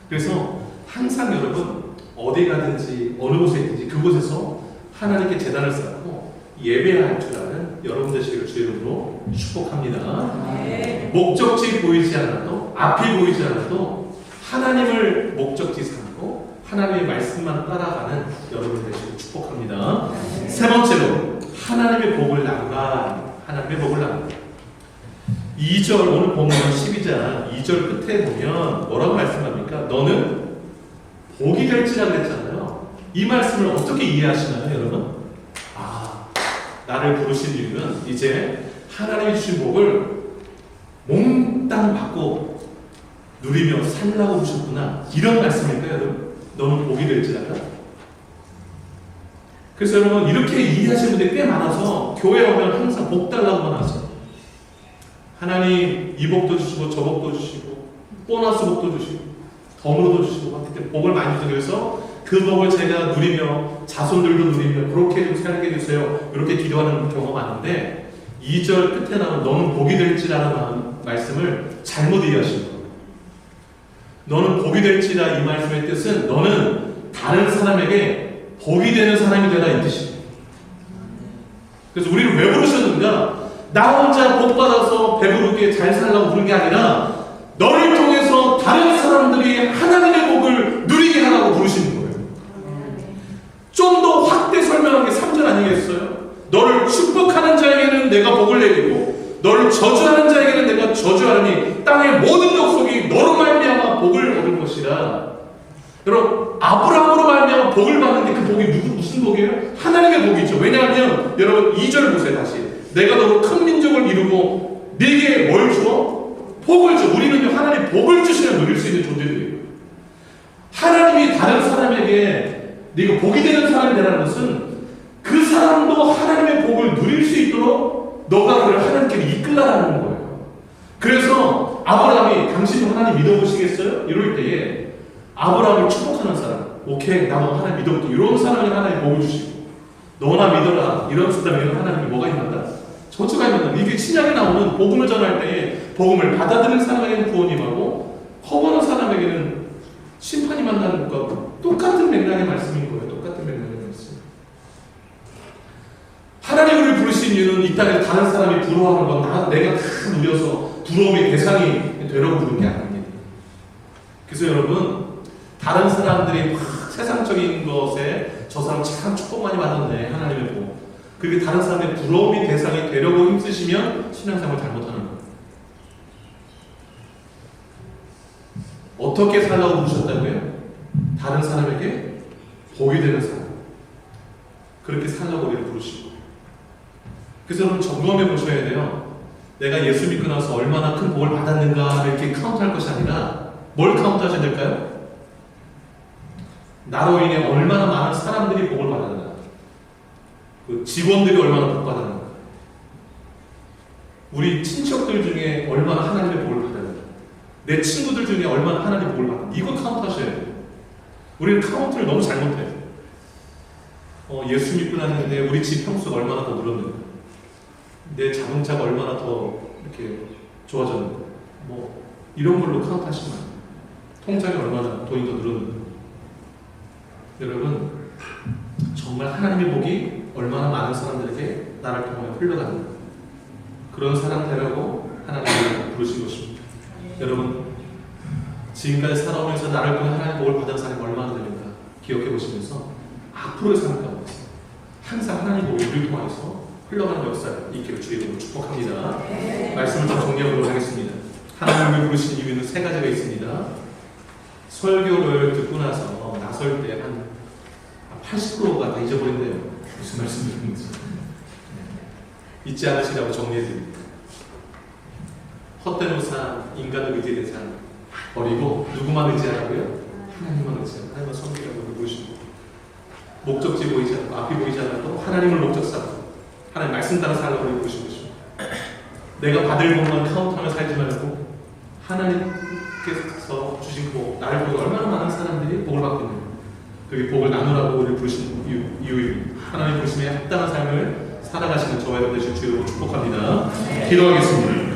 그래서 항상 여러분 어디 가든지 어느 곳에 있든지 그곳에서 하나님께 제단을 쌓고 예배할 줄 아는 여러분 되시기를 주의 이름으로 축복합니다. 네. 목적지 보이지 않아도 앞이 보이지 않아도 하나님을 목적지 삼고 하나님의 말씀만 따라가는 여러분 되시기를 축복합니다. 세 번째로 하나님의 복을 나누라. 하나님의 복을 나누라. 2절 오늘 본문 12장 2절 끝에 보면 뭐라고 말씀합니까? 너는 복이 될지라 그랬잖아요. 이 말씀을 어떻게 이해하시나요, 여러분? 아, 나를 부르신 이유는 이제 하나님이 주신 복을 몽땅 받고 누리며 살라고 부르셨구나. 이런 말씀일까요, 여러분? 너는 복이 될지라다. 그래서 여러분 이렇게 이해하시는 분들이 꽤 많아서 교회 오면 항상 복 달라고만 하죠. 하나님 이 복도 주시고 저 복도 주시고 보너스 복도 주시고 덤으로도 주시고 하기 때문에 복을 많이 주세요. 그래서 그 복을 제가 누리며 자손들도 누리며 그렇게 좀 살게 해주세요. 이렇게 기도하는 경우가 많은데 2절 끝에 나오는 너는 복이 될지라는 말씀을 잘못 이해하신 거예요. 너는 복이 될지라 이 말씀의 뜻은 너는 다른 사람에게 복이 되는 사람이 되라 이 뜻입니다. 그래서 우리를 왜 부르셨는가? 나 혼자 복 받아서 배부르게 잘 살라고 부른 게 아니라 너를 통해서 다른 사람들이 하나님의 복을 누리게 하라고 부르시는 거예요. 좀 더 확대 설명한 게 3절 아니겠어요? 너를 축복하는 자에게는 내가 복을 내리고 너를 저주하는 자에게는 내가 저주하니 땅의 모든 족속이 너로 말미암아 복을 얻을 것이라. 여러분 아브라함으로 말미암아 복을 받는데 그 복이 무슨 복이에요? 하나님의 복이죠. 왜냐하면 여러분 2절 보세요. 다시 내가 너로 큰 민족을 이루고 네게 뭘 줘? 복을 줘. 우리는요 하나님 복을 주시면 누릴 수 있는 존재들이에요. 하나님이 다른 사람에게 네가 복이 되는 사람이 되라는 것은 그 사람도 하나님의 복을 누릴 수 있도록 너가 그를 하나님께 이끌라라는 거예요. 그래서 아브라함이 당신도 하나님 믿어보시겠어요? 이럴 때에 아브라함을 축복하는 사람, 오케이 나도 하나님 믿어볼게 이런 사람이 하나님 복을 주시고 너나 믿어라 이런 사람에게는 하나님이 뭐가 임한다? 저주가 임한다. 이게 신약에 나오는 복음을 전할 때에 복음을 받아들이는 사람에게는 구원이 임하고 허무한 사람에게는 심판이 만나는 것과 똑같은 맥락의 말씀인 거예요. 똑같은 맥락의 말씀. 하나님이 우리를 부르신 이유는 이 땅에 다른 사람이 부러워하는 건 내가 다 누려서 부러움의 대상이 되려고 부른 게 아닙니다. 그래서 여러분 다른 사람들이 막 세상적인 것에 저 사람 참 축복 많이 받았네 하나님의 복. 그렇게 다른 사람의 부러움의 대상이 되려고 힘쓰시면 신앙생활 잘못하는 거예요. 어떻게 살라고 부르셨다고요? 다른 사람에게 복이 되는 사람. 그렇게 살라고 우리를 부르시고. 그래서 여러분 점검해 보셔야 돼요. 내가 예수 믿고 나서 얼마나 큰 복을 받았는가 이렇게 카운트할 것이 아니라 뭘 카운트하셔야 될까요? 나로 인해 얼마나 많은 사람들이 복을 받았는가. 그 직원들이 얼마나 복 받았는가. 우리 친척들 중에 얼마나 하나님의 복을 받았는가. 내 친구들 중에 얼마나 하나님의 복을 받았는가. 이거 카운트하셔야 돼요. 우리는 카운트를 너무 잘못해요. 예수 믿고 났는데 우리 집 평수가 얼마나 더 늘었는가. 내 자동차가 얼마나 더 이렇게 좋아졌는가. 뭐 이런 걸로 카운트하시면 안 돼요. 통장이 얼마나 돈이 더 늘었는가. 여러분 정말 하나님의 복이 얼마나 많은 사람들에게 나를 통하여 흘러가는가. 그런 사람 되라고 하나님이 부르신 것입니다. 여러분 지금까지 살아오면서 나를 통해 하나님의 복을 받은 사람이 얼마나 되는가 기억해 보시면서 앞으로의 삶 가운데 항상 하나님의 복이 우리를 통해서 흘러가는 역사 있기를 주의 이름으로 축복합니다. 말씀을 좀 정리해보도록 하겠습니다. 하나님을 부르신 이유는 세 가지가 있습니다. 설교를 듣고 나서 나설 때 한 80%가 다 잊어버린대요. 무슨 말씀인지 잊지 않으시라고 정리해드립니다. 헛된 우상, 인간을 의지된 삶 버리고 누구만 의지하라고요? 하나님만 의지하고 하나님만 섬기라고 부르시고 목적지 보이지 않고 앞이 보이지 않아도 하나님을 목적 삼고 하나님 말씀 따라 살라고 부르신 것이죠. 내가 받을 것만 카운트하며 살지 말고 하나님께서 주신 복, 나를 보고 얼마나 많은 사람들이 복을 받고 있는가, 그게 복을 나누라고 우리를 부르신 이유입니다. 하나님 부르심에 합당한 삶을 살아가시는 저와 여러분 되실 주로 축복합니다. 기도하겠습니다.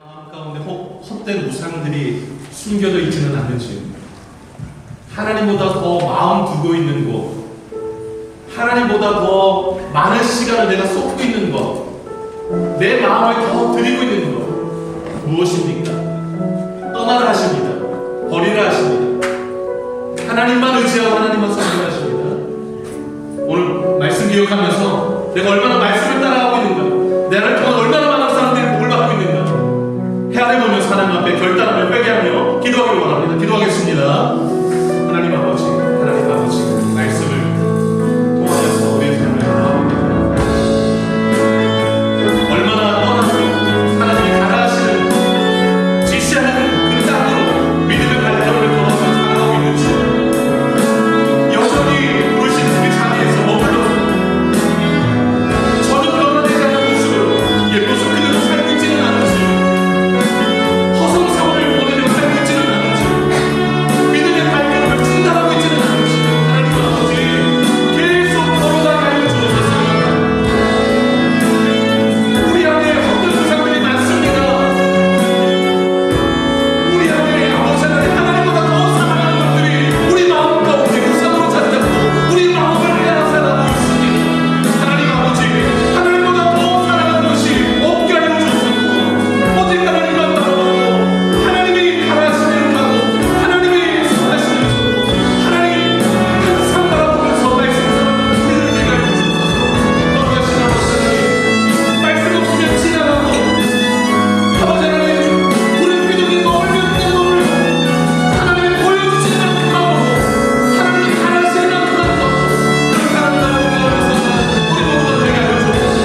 마음 가운데 헛된 우상들이 숨겨져 있지는 않는지, 하나님보다 더 마음 두고 있는 것, 하나님보다 더 많은 시간을 내가 쏟고 있는 것, 내 마음을 더 드리고 있는 것 무엇입니까? 떠나라 하십니다. 버리라 하십니다. 하나님만 의지하고 하나님만 섬기라 하십니다. 오늘 말씀 기억하면서 내가 얼마나 말씀을 따라가고 있는가, 나를 통한 얼마나 많은 사람들이 복을 받고 있는가 헤아려 보면서 하나님 앞에 결단하며 회개하며 기도하기를 원합니다. 기도하겠습니다. 하나님 아버지, 하나님 아버지, 말씀을 통하여서 우리의 삶을 하고 있습니다. 얼마나 떠나서 하나님이 가라하시는 지시하는 그 땅으로 믿음의 발걸음을 걸어서 살아가고 있는지, 여전히 부르시는 그 자리에서 머물러서 저도 변화되지 않는 모습으로 옛 모습 그대로 살고 있지는 않은지, 허송세월을 보내며 살고 있지는 않은지, 믿음의 발걸음을 중단하고 있지는 않은지, 하나님 아버지 계속 걸어가게 하여 주옵소서. 우리 안에 어떤 우상들이 많습니다. 우리 안에 아버지 하나님, 하나님보다 더 사랑하는 것들이 우리 마음 가운데 우상으로 자리 잡고 우리 마음을 빼앗아가고 있습니다. 하나님 아버지, 하나님보다 더 사랑하는 것이 없게 하여 주옵소서. 오직 하나님만 바라보고 하나님이 가라하시는 대로 가고 하나님이 선하시는 대로 서고 하나님 항상 바라보면서 말씀처럼 우리를 되게 하여 주옵소서. 거룩하신 아버지 하나님, 말씀 없으면 지나가고 아버지 하나님 구름 기둥이 멀면 떠오르고 하나님이 보여주시는 만큼 하고 하나님이 가라하시는 만큼 하고 그런 사람들을 보면서 우리 모두가 되게 하여 주옵소서.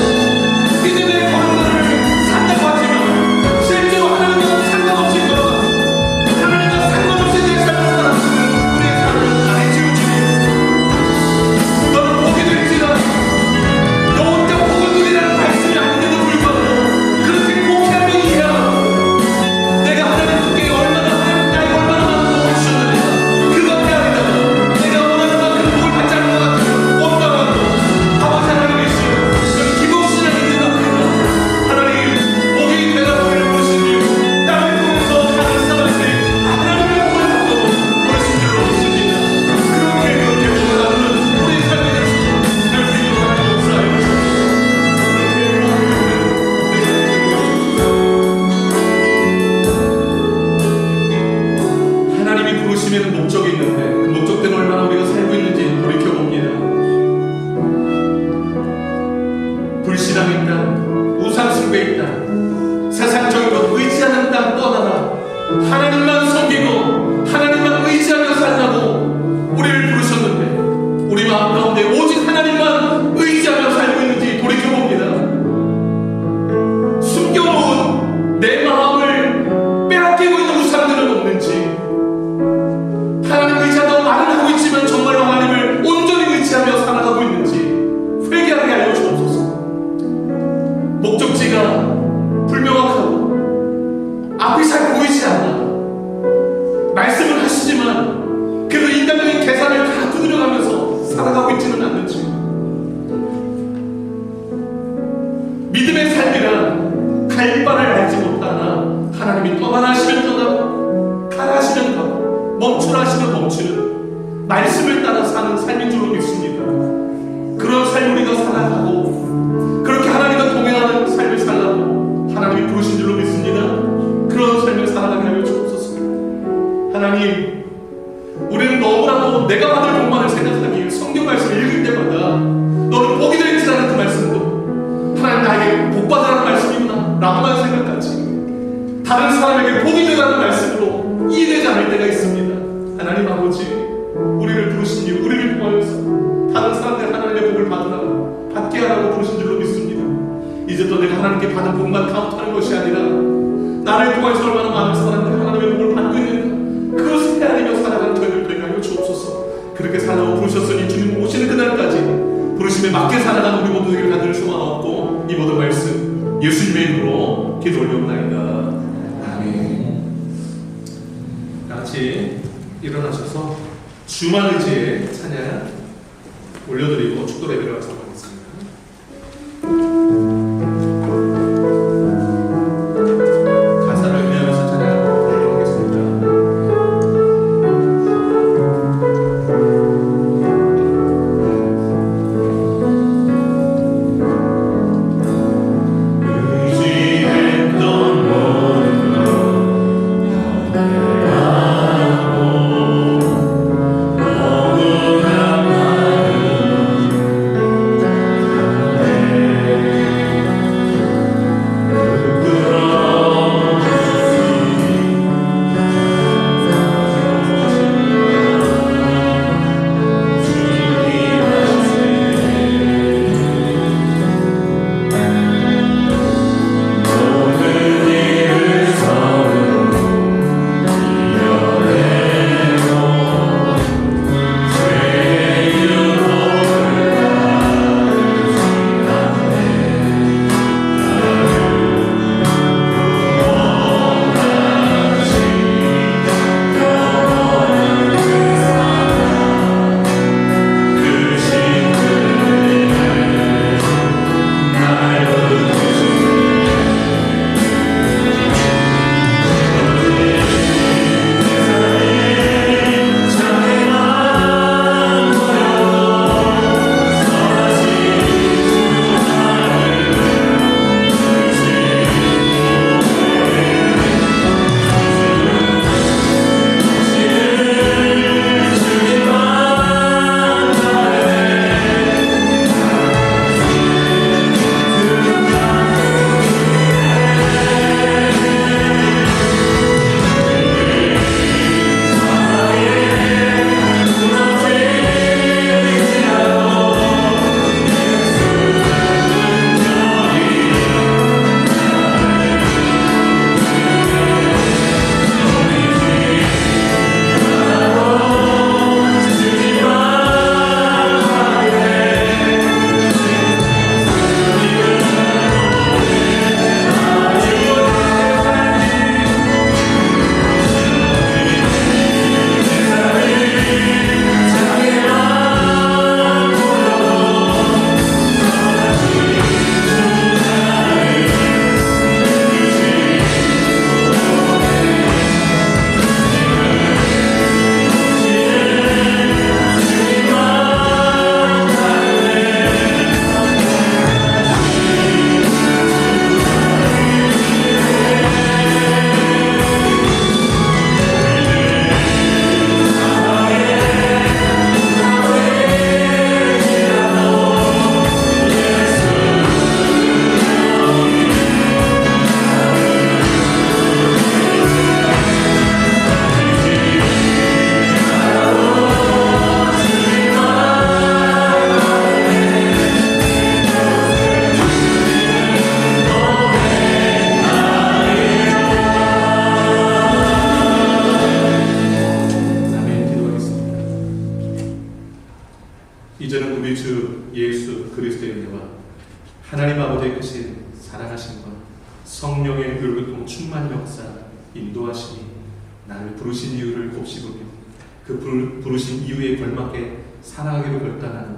믿음의 걸음들을 산다고 하지만 실제로 하나님과 상관없이 걸어가 하나님과 상관없이 내 삶을 살아가는 우리의 삶을 가르치고 주님, 너를 보게 될지라 너 혼자 복을 누리라는 말씀이 아닌데도 불구하고 그렇게 곡해하며 이해하고 내가 하나님께 얼마나 나에게 얼마나 많은 복을 주셨느냐 그것 때문에 내가 원하는 만큼 복을 받지 않는 것 같아요. 원망하고 아버지 하나님이시여 여기 기복신앙이 있는 앞에다 하나님 복이 내가 너희를 부르신 줄 땅을 통해서 다른 사람들이 하나님의 복을 받고 부르신 줄로 믿습니다. 그렇게 복을 나누는 우리의 삶이 될 수 있도록 하나님 역사하여 주옵소서. 하나님이 부르심에는 목적이 있는데 그 목적대로 얼마나 우리가 살고 있는지 돌이켜봅니다. 불신앙의 땅, 우상숭배의 땅, 세상적인 것 의지하는 땅 떠나라. 하나님만 섬기고 하나님만 의지하며 살라고 우리를 부르셨는데 우리 마음 가운데 오직 하나님만 의지하며 살고 있는지 돌이켜봅니다. 숨겨놓은 내 마음을 빼앗기고 있는 우상들은 없는지, 하나님 의지하다고 말을 하고 있지만 정말로 하나님을 온전히 의지하며 살아가고 있는지 회개하게 하여 주옵소서. 목적지가 불명확하고 앞이 잘 보이지 않아 말씀을 하시지만 그래도 인간적인 계산을 다 두드려가면서 살아가고 있지는 않는지, 믿음의 삶이란 갈 바를 알지 못하나 하나님이 떠나라 하시면 떠나고 가라 하시면 가고 멈추라 하시면 멈추는 말씀을 따라 사는 삶인 줄로 믿습니다. 그런 삶을 우리가 살아가고 그렇게 하나님과 동행하는 삶을 살라고 하나님이 부르신 줄로 믿습니다. 그런 삶을 살아가 다른 사람에게 복이 되라는 말씀으로 이해되지 않을 때가 있습니다. 하나님 아버지, 우리를 부르신 이유, 우리를 통하여서 다른 사람들 하나님의 복을 받게 하라고 부르신 줄로 믿습니다. 이제 또 내가 하나님께 받은 복만 카운트하는 것이 아니라 나를 통해서 얼마나 많은 사람들이 하나님의 복을 받고 있는가, 그것을 헤아리며 살아가는 저희들 되게 하여 주옵소서. 그렇게 살라고 부르셨으니 주님 오시는 그날까지 부르심에 맞게 살아가는 우리 모두에게 받을 수만 없고, 이 모든 말씀 예수님의 이름으로 기도 올려옵나이다. 아멘. 다 같이 일어나셔서 주만 의지의 찬양 올려드리고 축도 예배를 완성하겠습니다. 가사를 의미하면서 찬양하고 올려드리겠습니다. 의지했던 모든 것 영원하고 억울한 이제는 우리 주 예수 그리스도의 은혜와 하나님 아버지의 크신 사랑하심과 성령의 교육통 충만 역사 인도하심이 나를 부르신 이유를 곱씹으며 그 부르신 이유에 걸맞게 살아가기로 결단하는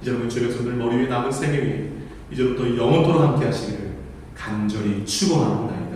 이제는 주의 백성들 머리 위에 남은 생애 위에 이제부터 영원토록 함께 하시기를 간절히 축원하옵나이다.